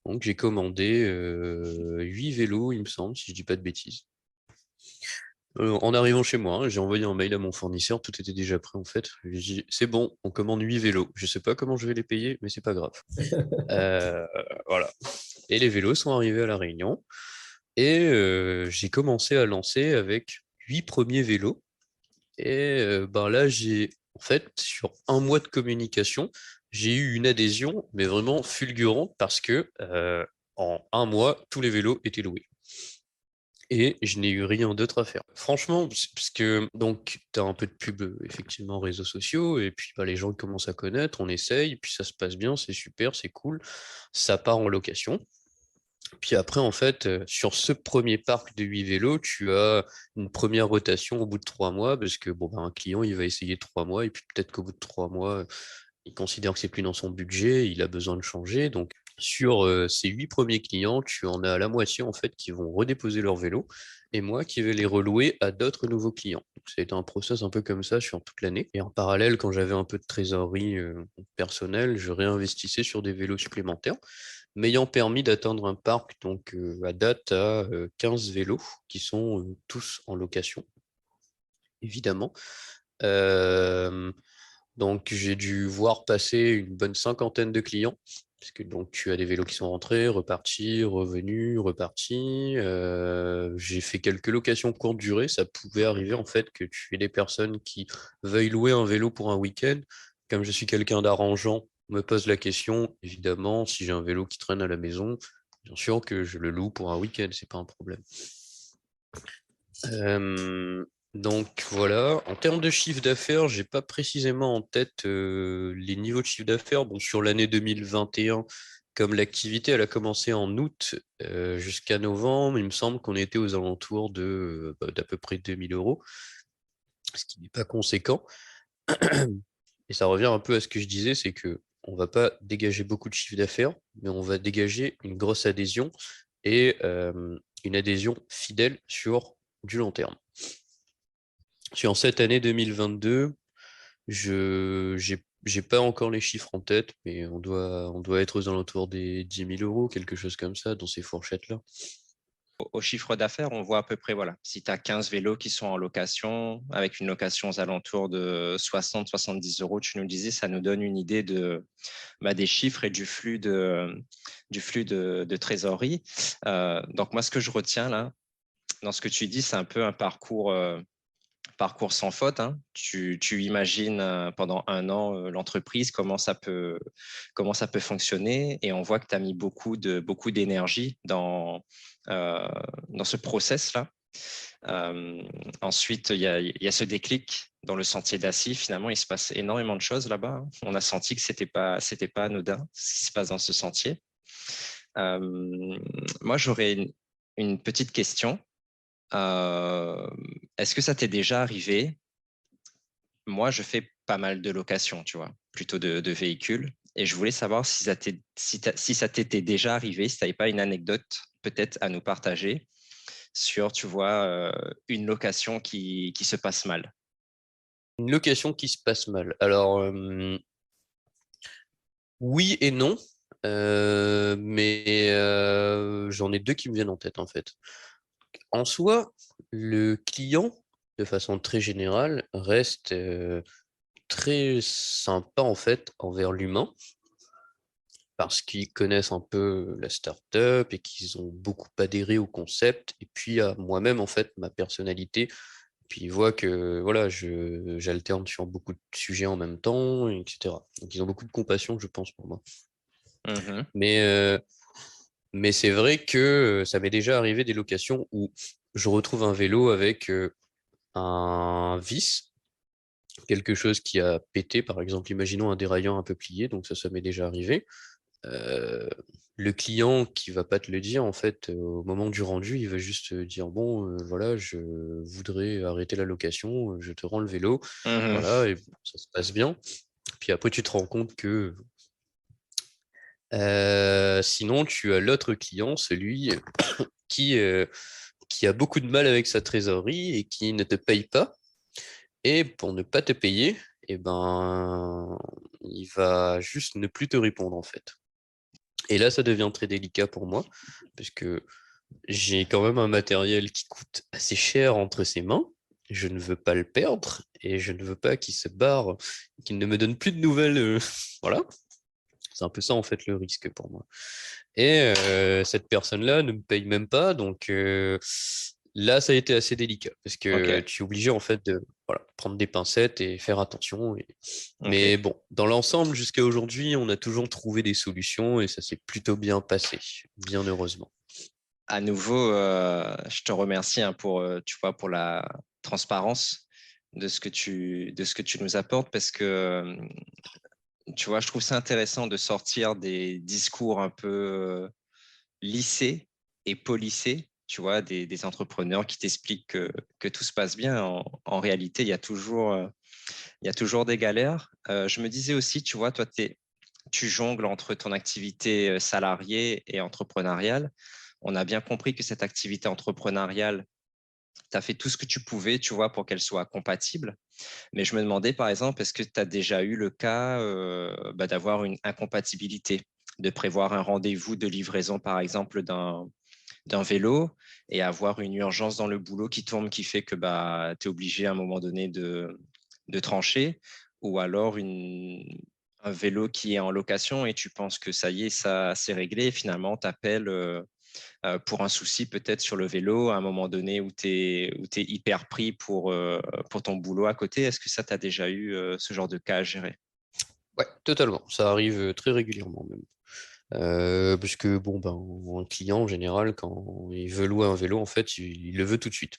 Speaker 3: Donc j'ai commandé 8 vélos, il me semble, si je dis pas de bêtises. En arrivant chez moi, hein, j'ai envoyé un mail à mon fournisseur, tout était déjà prêt en fait. Je lui ai dit, c'est bon, on commande 8 vélos. Je sais pas comment je vais les payer, mais c'est pas grave. Euh, voilà. Et les vélos sont arrivés à La Réunion. Et j'ai commencé à lancer avec 8 premiers vélos. Et là, en fait, sur un mois de communication, j'ai eu une adhésion, mais vraiment fulgurante parce que en un mois, tous les vélos étaient loués. Et je n'ai eu rien d'autre à faire. Franchement, parce que donc tu as un peu de pub effectivement réseaux sociaux, et puis les gens commencent à connaître, on essaye, puis ça se passe bien, c'est super, c'est cool, ça part en location. Puis après, en fait, sur ce premier parc de 8 vélos, tu as une première rotation au bout de 3 mois, parce que un client, il va essayer 3 mois, et puis peut-être qu'au bout de 3 mois, il considère que c'est plus dans son budget, il a besoin de changer. Donc, sur ces 8 premiers clients, tu en as la moitié, en fait, qui vont redéposer leur vélo, et moi qui vais les relouer à d'autres nouveaux clients. Donc, ça a été un process un peu comme ça sur toute l'année. Et en parallèle, quand j'avais un peu de trésorerie personnelle, je réinvestissais sur des vélos supplémentaires m'ayant permis d'atteindre un parc donc à date à 15 vélos qui sont tous en location, évidemment. Euh, donc j'ai dû voir passer une bonne cinquantaine de clients, parce que donc tu as des vélos qui sont rentrés, repartis, revenus, repartis. J'ai fait quelques locations courte durée. Ça pouvait arriver en fait que tu aies des personnes qui veuillent louer un vélo pour un week-end. Comme je suis quelqu'un d'arrangeant, on me pose la question, évidemment, si j'ai un vélo qui traîne à la maison, bien sûr que je le loue pour un week-end, c'est pas un problème. Euh, donc voilà, en termes de chiffre d'affaires, j'ai pas précisément en tête les niveaux de chiffre d'affaires. Bon, sur l'année 2021, comme l'activité elle a commencé en août jusqu'à novembre, il me semble qu'on était aux alentours d'à peu près 2 000 euros, ce qui n'est pas conséquent. Et ça revient un peu à ce que je disais, c'est que on va pas dégager beaucoup de chiffre d'affaires, mais on va dégager une grosse adhésion et une adhésion fidèle sur du long terme. Sur cette année 2022, j'ai pas encore les chiffres en tête, mais on doit être aux alentours des 10 000 euros, quelque chose comme ça, dans ces fourchettes-là.
Speaker 2: Au chiffre d'affaires, on voit à peu près, voilà, si tu as 15 vélos qui sont en location, avec une location aux alentours de 60-70 euros, tu nous disais, ça nous donne une idée des chiffres et du flux de trésorerie. Donc, moi, ce que je retiens là, dans ce que tu dis, c'est un peu un parcours parcours sans faute, hein. Tu imagines pendant 1 an l'entreprise, comment ça peut fonctionner, et on voit que tu as mis beaucoup d'énergie dans ce process-là. Ensuite, il y a ce déclic dans le sentier d'Assis. Finalement, il se passe énormément de choses là-bas, hein. On a senti que c'était pas anodin ce qui se passe dans ce sentier. Moi, j'aurais une petite question. Est-ce que ça t'est déjà arrivé? Moi, je fais pas mal de locations, tu vois, plutôt de véhicules. Et je voulais savoir si ça t'était déjà arrivé, si tu n'avais pas une anecdote peut-être à nous partager sur, tu vois, une location qui se passe mal.
Speaker 3: Une location qui se passe mal. Alors, oui et non, mais j'en ai deux qui me viennent en tête, en fait. En soi, le client, de façon très générale, reste très sympa, en fait, envers l'humain, parce qu'ils connaissent un peu la startup et qu'ils ont beaucoup adhéré au concept. Et puis, à moi-même, en fait, ma personnalité. Puis ils voient que voilà, j'alterne sur beaucoup de sujets en même temps, etc. Donc ils ont beaucoup de compassion, je pense, pour moi.
Speaker 2: Mhm.
Speaker 3: Mais, euh, mais c'est vrai que ça m'est déjà arrivé des locations où je retrouve un vélo avec un vis, quelque chose qui a pété, par exemple, imaginons un déraillant un peu plié, donc ça m'est déjà arrivé. Euh, le client qui va pas te le dire, en fait, au moment du rendu, il va juste dire, bon, voilà, je voudrais arrêter la location, je te rends le vélo,
Speaker 2: Mhm.
Speaker 3: voilà, et bon, ça se passe bien. Puis après, tu te rends compte que sinon, tu as l'autre client, celui qui, euh, qui a beaucoup de mal avec sa trésorerie et qui ne te paye pas. Et pour ne pas te payer, eh ben, il va juste ne plus te répondre, en fait. Et là, ça devient très délicat pour moi, parce que j'ai quand même un matériel qui coûte assez cher entre ses mains. Je ne veux pas le perdre et je ne veux pas qu'il se barre, qu'il ne me donne plus de nouvelles. Voilà, c'est un peu ça en fait le risque pour moi. Et cette personne-là ne me paye même pas, donc là, ça a été assez délicat parce que
Speaker 2: Ok,
Speaker 3: tu es obligé en fait de voilà, prendre des pincettes et faire attention. Mais
Speaker 2: ok.
Speaker 3: bon, dans l'ensemble, jusqu'à aujourd'hui, on a toujours trouvé des solutions et ça s'est plutôt bien passé, bien heureusement.
Speaker 2: À nouveau, je te remercie, hein, pour, tu vois, pour la transparence de ce que tu nous apportes, parce que, tu vois, je trouve ça intéressant de sortir des discours un peu lissés et polissés, tu vois, des entrepreneurs qui t'expliquent que tout se passe bien. En réalité, il y a toujours des galères. Je me disais aussi, tu vois, toi, tu jongles entre ton activité salariée et entrepreneuriale. On a bien compris que cette activité entrepreneuriale, tu as fait tout ce que tu pouvais, tu vois, pour qu'elle soit compatible. Mais je me demandais, par exemple, est-ce que tu as déjà eu le cas d'avoir une incompatibilité, de prévoir un rendez-vous de livraison, par exemple, d'un vélo, et avoir une urgence dans le boulot qui tombe, qui fait que bah, tu es obligé à un moment donné de trancher, ou alors un vélo qui est en location et tu penses que ça y est, ça c'est réglé, et finalement tu appelles pour un souci peut-être sur le vélo à un moment donné où tu es hyper pris pour ton boulot à côté. Est-ce que ça t'a déjà eu ce genre de cas à gérer?
Speaker 3: Ouais, totalement. Ça arrive très régulièrement même. Parce que bon, ben, un client en général, quand il veut louer un vélo, en fait, il le veut tout de suite.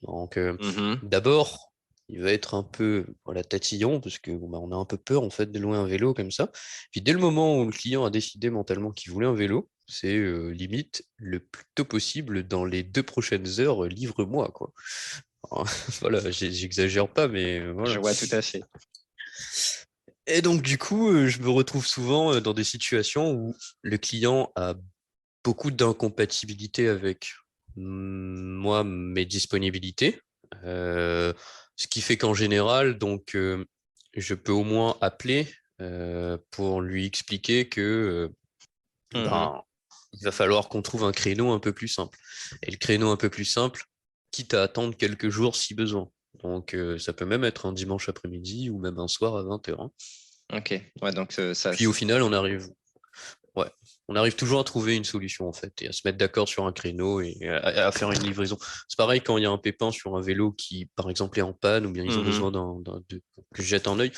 Speaker 3: Donc,
Speaker 2: Mhm.
Speaker 3: d'abord, il va être un peu voilà, tatillon, parce que bon, ben, on a un peu peur en fait de louer un vélo comme ça. Puis dès le moment où le client a décidé mentalement qu'il voulait un vélo, c'est limite le plus tôt possible dans les 2 prochaines heures, livre-moi quoi. Alors, voilà, j'exagère pas, mais
Speaker 2: Je
Speaker 3: voilà.
Speaker 2: vois tout à fait.
Speaker 3: Et donc, du coup, je me retrouve souvent dans des situations où le client a beaucoup d'incompatibilité avec moi, mes disponibilités. Euh, Ce qui fait qu'en général, donc, je peux au moins appeler pour lui expliquer que
Speaker 2: Mhm.
Speaker 3: ben, il va falloir qu'on trouve un créneau un peu plus simple. Et le créneau un peu plus simple, quitte à attendre quelques jours si besoin. Donc, ça peut même être un dimanche après-midi ou même un soir à 20h.
Speaker 2: Ok, ouais, donc
Speaker 3: Puis au final, on arrive. Ouais, on arrive toujours à trouver une solution en fait et à se mettre d'accord sur un créneau et à faire une livraison. C'est pareil quand il y a un pépin sur un vélo qui, par exemple, est en panne ou bien ils ont besoin que je jette un œil.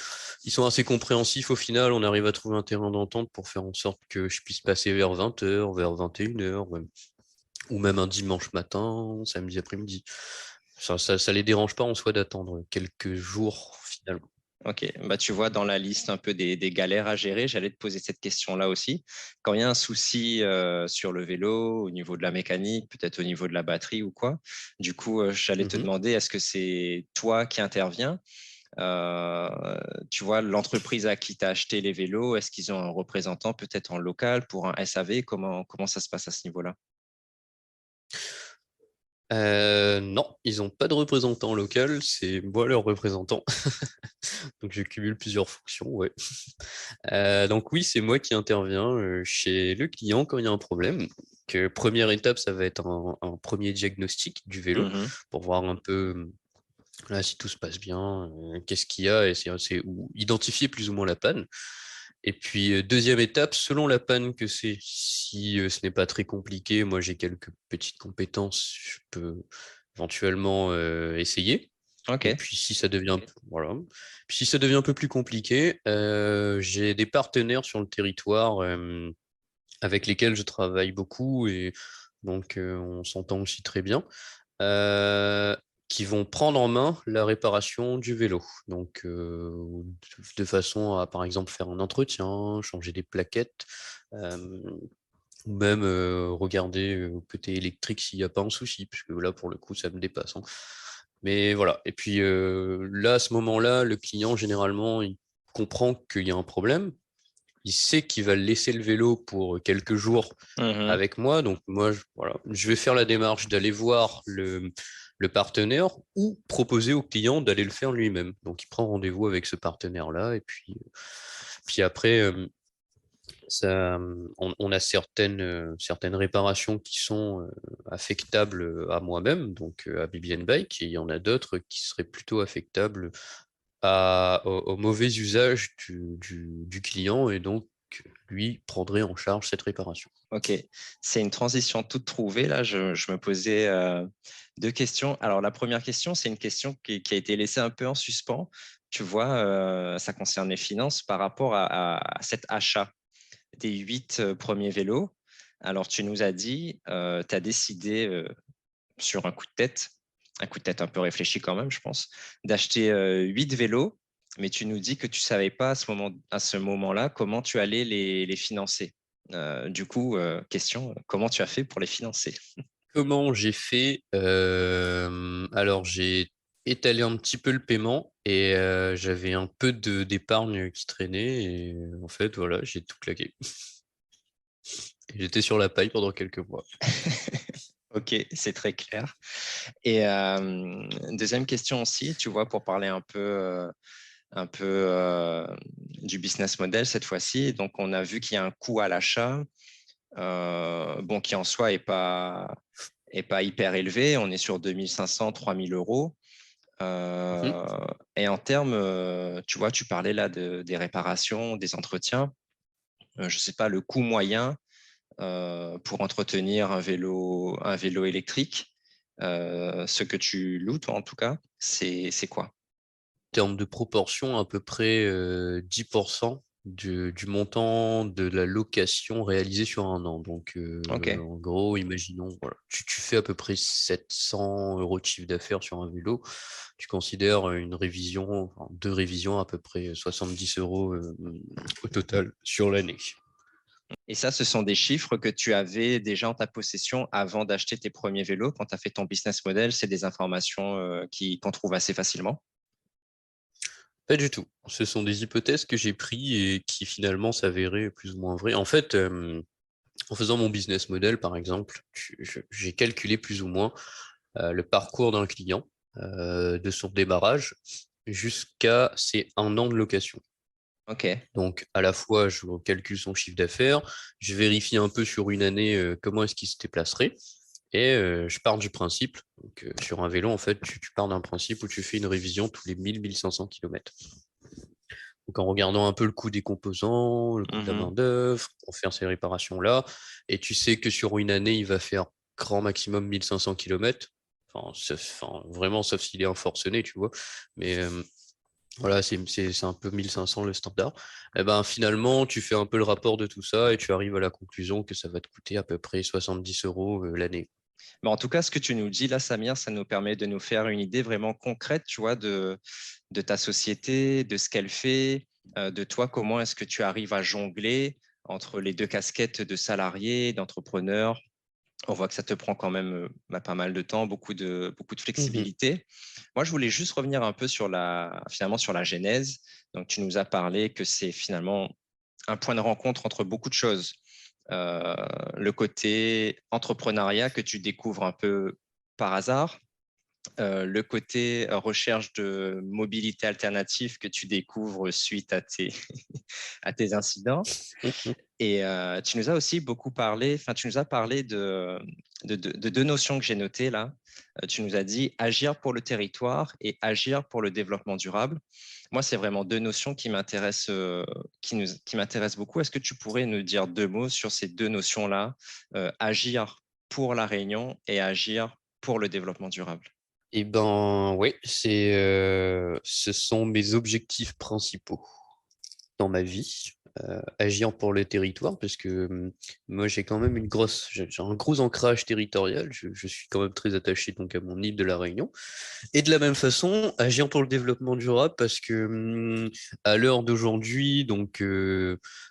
Speaker 3: Ils sont assez compréhensifs au final. On arrive à trouver un terrain d'entente pour faire en sorte que je puisse passer vers 20h, vers 21h, ou même un dimanche matin, samedi après-midi. Ça les dérange pas en soi d'attendre quelques jours finalement.
Speaker 2: Ok, bah, tu vois, dans la liste un peu des galères à gérer, j'allais te poser cette question-là aussi. Quand il y a un souci sur le vélo, au niveau de la mécanique, peut-être au niveau de la batterie ou quoi, du coup, j'allais te demander, est-ce que c'est toi qui interviens? Tu vois, l'entreprise à qui tu as acheté les vélos, est-ce qu'ils ont un représentant peut-être en local pour un SAV? Comment ça se passe à ce niveau-là?
Speaker 3: Non, ils n'ont pas de représentant local, c'est moi leur représentant. Donc je cumule plusieurs fonctions, ouais. Donc oui, c'est moi qui interviens chez le client quand il y a un problème. Que première étape, ça va être un premier diagnostic du vélo
Speaker 2: Mhm.
Speaker 3: pour voir un peu là, si tout se passe bien, qu'est-ce qu'il y a, et ou identifier plus ou moins la panne. Et puis, deuxième étape, selon la panne que c'est, si ce n'est pas très compliqué, moi j'ai quelques petites compétences, je peux éventuellement essayer.
Speaker 2: Ok.
Speaker 3: Et puis si ça devient voilà. Puis si ça devient un peu plus compliqué, j'ai des partenaires sur le territoire avec lesquels je travaille beaucoup et donc on s'entend aussi très bien. euh, qui vont prendre en main la réparation du vélo. Donc, de façon à, par exemple, faire un entretien, changer des plaquettes, euh, ou même regarder côté électrique s'il n'y a pas un souci, puisque là, pour le coup, ça me dépasse, hein. Mais voilà. Et puis là, à ce moment-là, le client, généralement, il comprend qu'il y a un problème. Il sait qu'il va laisser le vélo pour quelques jours
Speaker 2: Mhm.
Speaker 3: avec moi. Donc moi, voilà, je vais faire la démarche d'aller voir le partenaire ou proposer au client d'aller le faire lui-même. Donc il prend rendez-vous avec ce partenaire-là et puis après, on a certaines réparations qui sont affectables à moi-même, donc à Bibi Bike, et il y en a d'autres qui seraient plutôt affectables au mauvais usage du client et donc lui prendrait en charge cette réparation.
Speaker 2: Ok, c'est une transition toute trouvée. Là, je me posais deux questions. Alors, la première question, c'est une question qui a été laissée un peu en suspens. Tu vois, ça concerne les finances par rapport à cet achat des 8 premiers vélos. Alors, tu nous as dit, tu as décidé sur un coup de tête un peu réfléchi quand même, je pense, d'acheter 8 vélos, mais tu nous dis que tu ne savais pas à ce moment-là comment tu allais les financer. Du coup, question, comment tu as fait pour les financer?
Speaker 3: Comment j'ai fait? Alors j'ai étalé un petit peu le paiement et j'avais un peu d'épargne qui traînait et en fait voilà, j'ai tout claqué. Et j'étais sur la paille pendant quelques mois.
Speaker 2: Ok, c'est très clair. Et deuxième question aussi, tu vois, pour parler un peu du business model cette fois-ci. Donc, on a vu qu'il y a un coût à l'achat, bon, qui en soi est pas hyper élevé. On est sur 2500, 3000 euros.
Speaker 3: Mhm.
Speaker 2: Et en termes, tu vois, tu parlais là des réparations, des entretiens. Je ne sais pas, le coût moyen pour entretenir un vélo électrique, ce que tu loues, toi en tout cas, c'est quoi?
Speaker 3: En termes de proportion, à peu près 10% du montant de la location réalisée sur un an. Donc,
Speaker 2: Ok,
Speaker 3: en gros, imaginons, voilà, tu fais à peu près 700 euros de chiffre d'affaires sur un vélo. Tu considères une révision, enfin, deux révisions à peu près 70 euros au total sur l'année.
Speaker 2: et ça, ce sont des chiffres que tu avais déjà en ta possession avant d'acheter tes premiers vélos. Quand tu as fait ton business model, c'est des informations qu'on trouve assez facilement.
Speaker 3: Pas du tout. Ce sont des hypothèses que j'ai prises et qui finalement s'avéraient plus ou moins vraies. En fait, en faisant mon business model, par exemple, j'ai calculé plus ou moins le parcours d'un client de son démarrage jusqu'à ses un an de location.
Speaker 2: Ok.
Speaker 3: Donc, à la fois, je calcule son chiffre d'affaires, je vérifie un peu sur une année comment est-ce qu'il se déplacerait, et je pars du principe, donc, sur un vélo, en fait, tu pars d'un principe où tu fais une révision tous les 1000-1500 km. Donc en regardant un peu le coût des composants, le coût de la
Speaker 2: Mhm.
Speaker 3: main-d'œuvre pour faire ces réparations-là, et tu sais que sur une année, il va faire grand maximum 1500 km. Vraiment, sauf s'il est un forcené, tu vois. Mais voilà, c'est un peu 1500 le standard. Et ben finalement, tu fais un peu le rapport de tout ça et tu arrives à la conclusion que ça va te coûter à peu près 70 euros l'année.
Speaker 2: Mais en tout cas, ce que tu nous dis là, Samir, ça nous permet de nous faire une idée vraiment concrète, tu vois, de ta société, de ce qu'elle fait, de toi, comment est-ce que tu arrives à jongler entre les deux casquettes de salarié, d'entrepreneur. On voit que ça te prend quand même pas mal de temps, beaucoup de
Speaker 3: Mhm.
Speaker 2: flexibilité. Moi, je voulais juste revenir un peu finalement sur la genèse. Donc, tu nous as parlé que c'est finalement un point de rencontre entre beaucoup de choses. Euh, le côté entrepreneuriat que tu découvres un peu par hasard, le côté recherche de mobilité alternative que tu découvres suite à à tes incidents.
Speaker 3: Mhm.
Speaker 2: Et tu nous as aussi beaucoup parlé, enfin, tu nous as parlé de deux notions que j'ai notées là. Tu nous as dit agir pour le territoire et agir pour le développement durable. Moi, c'est vraiment deux notions qui m'intéressent, qui m'intéressent beaucoup. Est-ce que tu pourrais nous dire deux mots sur ces deux notions-là, agir pour la Réunion et agir pour le développement durable?
Speaker 3: Eh ben, ouais, ce sont mes objectifs principaux dans ma vie, agir pour le territoire, parce que moi j'ai un gros ancrage territorial, je suis quand même très attaché donc à mon île de la Réunion, et de la même façon, agir pour le développement durable, parce que à l'heure d'aujourd'hui, donc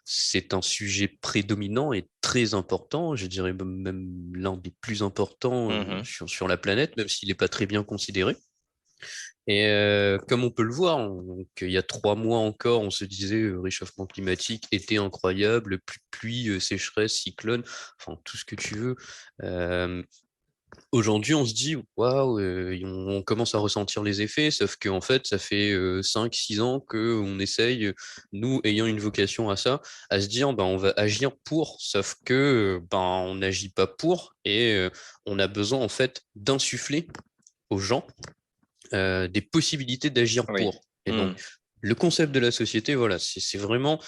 Speaker 3: c'est un sujet prédominant et très important, je dirais même l'un des plus importants
Speaker 2: Mhm.
Speaker 3: sur la planète, même s'il n'est pas très bien considéré. Et comme on peut le voir, donc, il y a 3 mois encore, on se disait réchauffement climatique, été incroyable, plus de pluie, sécheresse, cyclone, enfin tout ce que tu veux. Euh, Aujourd'hui, on se dit, waouh, on commence à ressentir les effets, sauf qu'en fait, ça fait 5-6 ans qu'on essaye, nous ayant une vocation à ça, à se dire, ben, on va agir pour, sauf que ben, on n'agit pas pour, et on a besoin en fait d'insuffler aux gens des possibilités d'agir
Speaker 2: Oui.
Speaker 3: pour. Et donc,
Speaker 2: Mhm.
Speaker 3: le concept de la société, voilà, c'est vraiment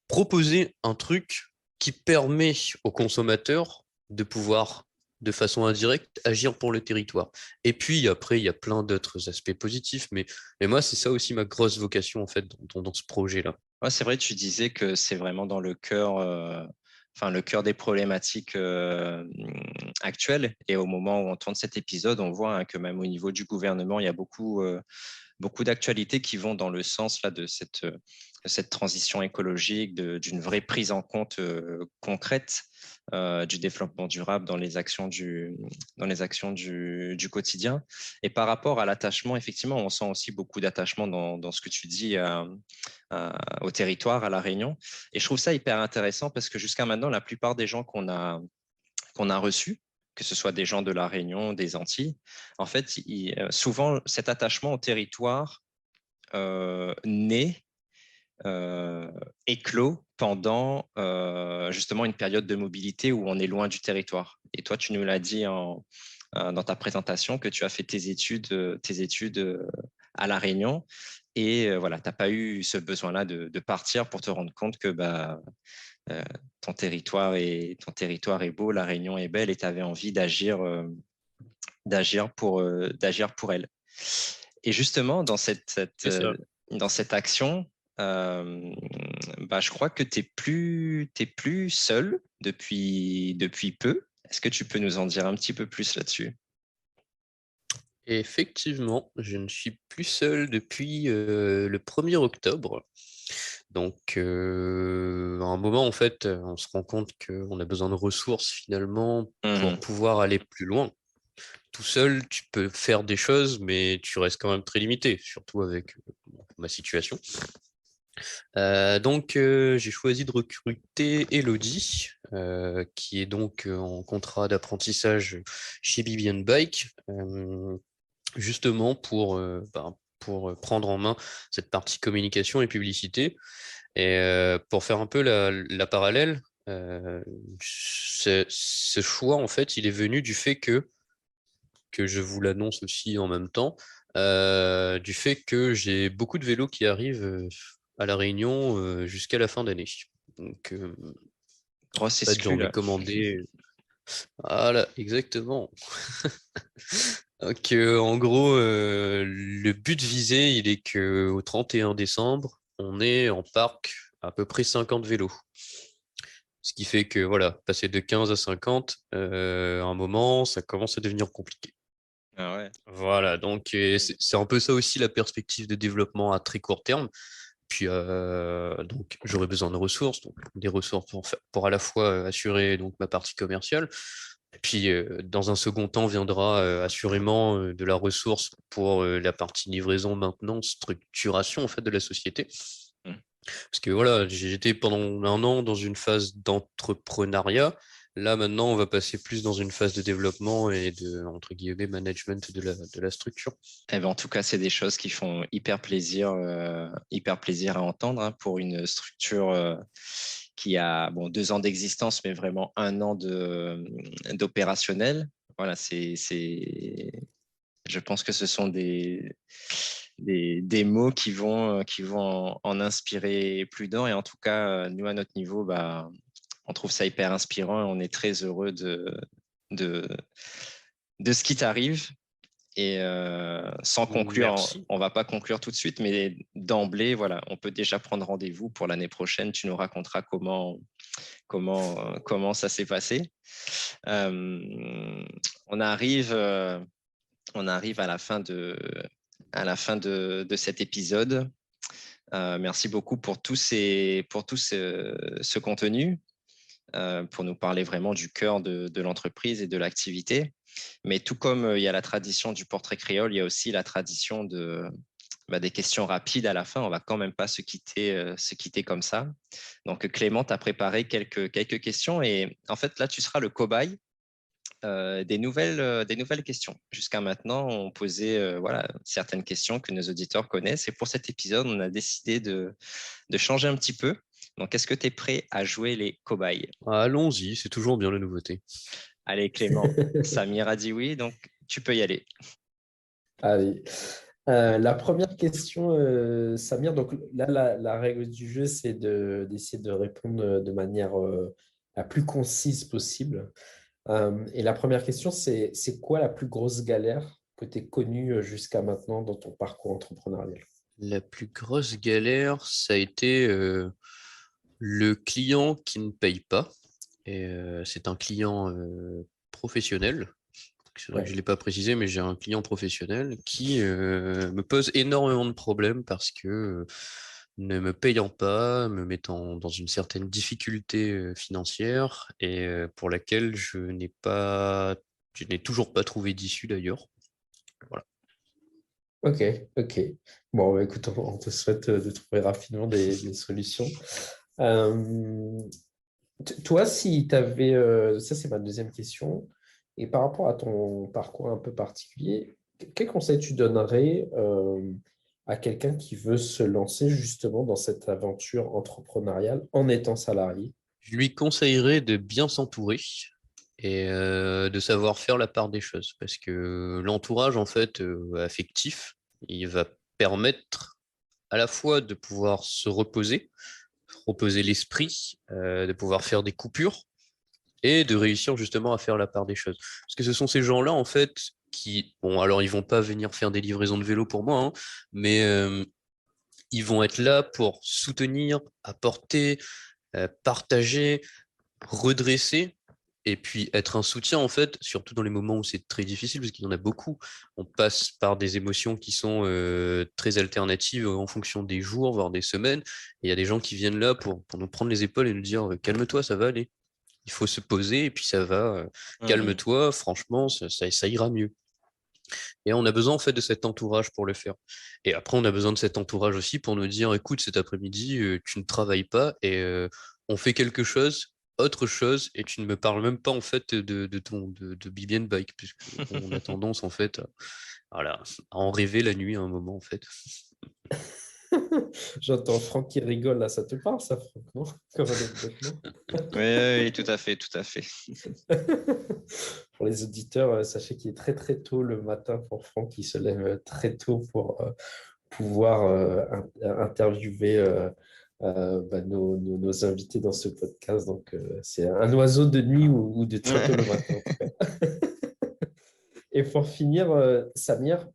Speaker 3: proposer un truc qui permet aux consommateurs de pouvoir, de façon indirecte, agir pour le territoire. Et puis, après, il y a plein d'autres aspects positifs, mais moi, c'est ça aussi ma grosse vocation, en fait, dans ce projet-là.
Speaker 2: Ouais, c'est vrai, tu disais que c'est vraiment dans le cœur, enfin, le cœur des problématiques actuelles. Et au moment où on tourne cet épisode, on voit hein, que même au niveau du gouvernement, il y a beaucoup d'actualités qui vont dans le sens là, cette transition écologique, d'une vraie prise en compte concrète du développement durable dans les actions du quotidien. Et par rapport à l'attachement, effectivement, on sent aussi beaucoup d'attachement dans ce que tu dis au territoire, à La Réunion. Et je trouve ça hyper intéressant parce que jusqu'à maintenant, la plupart des gens qu'on a reçus, que ce soit des gens de La Réunion, des Antilles, en fait, souvent, cet attachement au territoire naît, éclos pendant justement une période de mobilité où on est loin du territoire. Et toi, tu nous l'as dit dans ta présentation que tu as fait tes études à La Réunion. Et voilà, tu n'as pas eu ce besoin-là de partir pour te rendre compte que bah, euh, ton territoire est beau, La Réunion est belle et tu avais envie d'agir pour elle. Et justement,
Speaker 3: C'est ça.
Speaker 2: dans cette action, euh, bah, je crois que t'es plus seul depuis peu. Est-ce que tu peux nous en dire un petit peu plus là-dessus?
Speaker 3: Et effectivement, je ne suis plus seul depuis le 1er octobre. Donc, à un moment, en fait, on se rend compte qu'on a besoin de ressources finalement pour
Speaker 2: Mhm.
Speaker 3: pouvoir aller plus loin. Tout seul, tu peux faire des choses, mais tu restes quand même très limité, surtout avec ma situation. Donc, j'ai choisi de recruter Elodie, qui est donc en contrat d'apprentissage chez BB Bike, justement pour prendre en main cette partie communication et publicité. Et pour faire un peu la parallèle, ce choix, en fait, il est venu du fait que je vous l'annonce aussi en même temps, du fait que j'ai beaucoup de vélos qui arrivent à La Réunion jusqu'à la fin d'année. Donc,
Speaker 2: Grosse
Speaker 3: en fait,
Speaker 2: exclue,
Speaker 3: j'en ai
Speaker 2: là.
Speaker 3: commandé. Voilà, exactement. Donc, en gros, le but visé, il est qu'au 31 décembre, on est en parc à peu près 50 vélos. Ce qui fait que, voilà, passer de 15 à 50, à un moment, ça commence à devenir compliqué.
Speaker 2: Ah ouais.
Speaker 3: Voilà, donc c'est un peu ça aussi la perspective de développement à très court terme. Puis donc j'aurai besoin de ressources, donc des ressources pour à la fois assurer donc ma partie commerciale. Et puis dans un second temps viendra assurément de la ressource pour la partie livraison, maintenance, structuration en fait de la société.
Speaker 2: Mm.
Speaker 3: Parce que voilà, j'étais pendant un an dans une phase d'entrepreneuriat. Là, maintenant, on va passer plus dans une phase de développement et de, entre guillemets, management de la structure.
Speaker 2: Eh ben, en tout cas, c'est des choses qui font hyper plaisir à entendre, hein, pour une structure qui a 2 ans d'existence, mais vraiment 1 an d'opérationnel. Voilà, je pense que ce sont des mots qui vont en inspirer plus d'un. Et en tout cas, nous, à notre niveau, on trouve ça hyper inspirant et on est très heureux de, de ce qui t'arrive. Et sans conclure,
Speaker 3: Merci.
Speaker 2: on ne va pas conclure tout de suite, mais d'emblée, voilà, on peut déjà prendre rendez-vous pour l'année prochaine. Tu nous raconteras comment ça s'est passé. Euh, on arrive, on arrive à la fin de cet épisode. Merci beaucoup pour ce contenu, pour nous parler vraiment du cœur de l'entreprise et de l'activité. Mais tout comme il y a la tradition du portrait créole, il y a aussi la tradition des questions rapides à la fin. On ne va quand même pas se quitter comme ça. Donc Clément, tu as préparé quelques questions et en fait là, tu seras le cobaye des nouvelles questions. Jusqu'à maintenant, on posait certaines questions que nos auditeurs connaissent. Et pour cet épisode, on a décidé de changer un petit peu. Donc, est-ce que tu es prêt à jouer les cobayes?
Speaker 3: Allons-y, c'est toujours bien la nouveauté.
Speaker 2: Allez, Clément, Samir a dit oui, donc tu peux y aller.
Speaker 1: Allez. La première question, Samir, donc là, la règle du jeu, c'est d'essayer de répondre de manière la plus concise possible. Et la première question, c'est quoi la plus grosse galère que tu aies connue jusqu'à maintenant dans ton parcours entrepreneurial?
Speaker 3: La plus grosse galère, ça a été le client qui ne paye pas. Et c'est un client professionnel. C'est vrai que je
Speaker 1: Ouais.
Speaker 3: ne l'ai pas précisé, mais j'ai un client professionnel qui me pose énormément de problèmes parce que ne me payant pas, me mettant dans une certaine difficulté financière et pour laquelle je n'ai toujours pas trouvé d'issue d'ailleurs. Voilà.
Speaker 1: Ok, ok. Bon, bah, écoute, on te souhaite de trouver rapidement des solutions. Euh, Toi, si tu avais, ça c'est ma deuxième question, et par rapport à ton parcours un peu particulier, quel conseil tu donnerais à quelqu'un qui veut se lancer justement dans cette aventure entrepreneuriale en étant salarié?
Speaker 3: Je lui conseillerais de bien s'entourer et de savoir faire la part des choses parce que l'entourage en fait affectif, il va permettre à la fois de pouvoir se reposer l'esprit, de pouvoir faire des coupures et de réussir justement à faire la part des choses. Parce que ce sont ces gens-là en fait qui, bon alors ils vont pas venir faire des livraisons de vélo pour moi, hein, mais ils vont être là pour soutenir, apporter, partager, redresser et puis être un soutien en fait, surtout dans les moments où c'est très difficile, parce qu'il y en a beaucoup. On passe par des émotions qui sont très alternatives en fonction des jours, voire des semaines. Et il y a des gens qui viennent là pour nous prendre les épaules et nous dire calme-toi, ça va aller. Il faut se poser et puis ça va.
Speaker 2: Mhm.
Speaker 3: Calme-toi, franchement, ça ira mieux. Et on a besoin en fait de cet entourage pour le faire. Et après, on a besoin de cet entourage aussi pour nous dire, écoute, cet après-midi, tu ne travailles pas et on fait quelque chose, autre chose, et tu ne me parles même pas en fait de BB Bike, puisque on a tendance en fait voilà, à en rêver la nuit à un moment en fait.
Speaker 1: J'entends Franck qui rigole là, ça te parle ça, Franck, non? Comme anecdote, non?
Speaker 2: Oui, oui, tout à fait, tout à fait.
Speaker 1: Pour les auditeurs, sachez qu'il est très très tôt le matin pour Franck, qui se lève très tôt pouvoir interviewer nos invités dans ce podcast. Donc, c'est un oiseau de nuit ou de très tôt le matin, en tout cas. Et pour finir, Samir,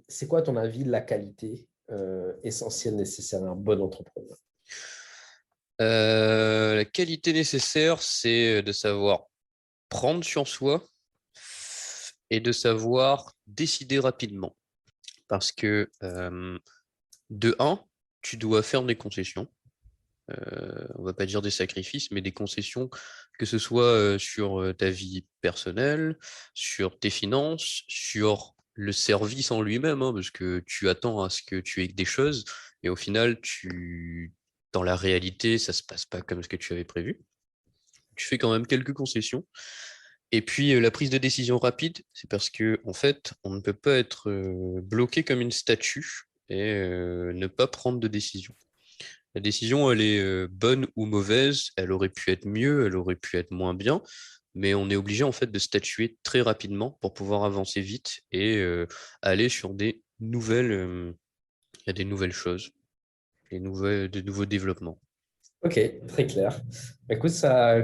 Speaker 1: c'est quoi, à ton avis, la qualité essentielle nécessaire à un bon entrepreneur?
Speaker 3: La qualité nécessaire, c'est de savoir prendre sur soi et de savoir décider rapidement. Parce que, de un, tu dois faire des concessions. On va pas dire des sacrifices, mais des concessions, que ce soit sur ta vie personnelle, sur tes finances, sur le service en lui-même, hein, parce que tu attends à ce que tu aies des choses, et au final, dans la réalité, ça se passe pas comme ce que tu avais prévu. Tu fais quand même quelques concessions. Et puis la prise de décision rapide, c'est parce que en fait, on ne peut pas être bloqué comme une statue et ne pas prendre de décision. La décision, elle est bonne ou mauvaise, elle aurait pu être mieux, elle aurait pu être moins bien, mais on est obligé en fait de statuer très rapidement pour pouvoir avancer vite et aller sur il y a des nouvelles choses, de nouveaux développements.
Speaker 1: Ok, très clair. Écoute, ça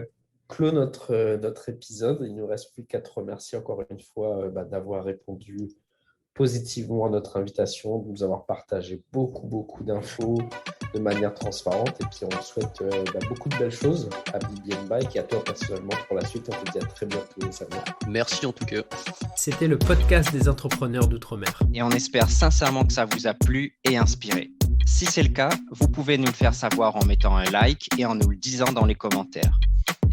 Speaker 1: clôt notre épisode. Il ne nous reste plus qu'à te remercier encore une fois d'avoir répondu positivement à notre invitation, de nous avoir partagé beaucoup d'infos de manière transparente. Et puis, on te souhaite beaucoup de belles choses à BBN Bike et à toi personnellement pour la suite. On te dit à très bientôt, Samir.
Speaker 3: Merci en tout cas.
Speaker 4: C'était le podcast des entrepreneurs d'outre-mer.
Speaker 2: Et on espère sincèrement que ça vous a plu et inspiré. Si c'est le cas, vous pouvez nous le faire savoir en mettant un like et en nous le disant dans les commentaires.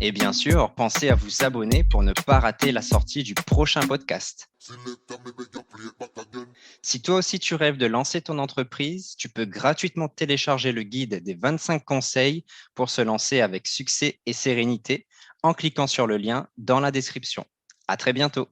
Speaker 2: Et bien sûr, pensez à vous abonner pour ne pas rater la sortie du prochain podcast. Si toi aussi tu rêves de lancer ton entreprise, tu peux gratuitement télécharger le guide des 25 conseils pour se lancer avec succès et sérénité en cliquant sur le lien dans la description. À très bientôt.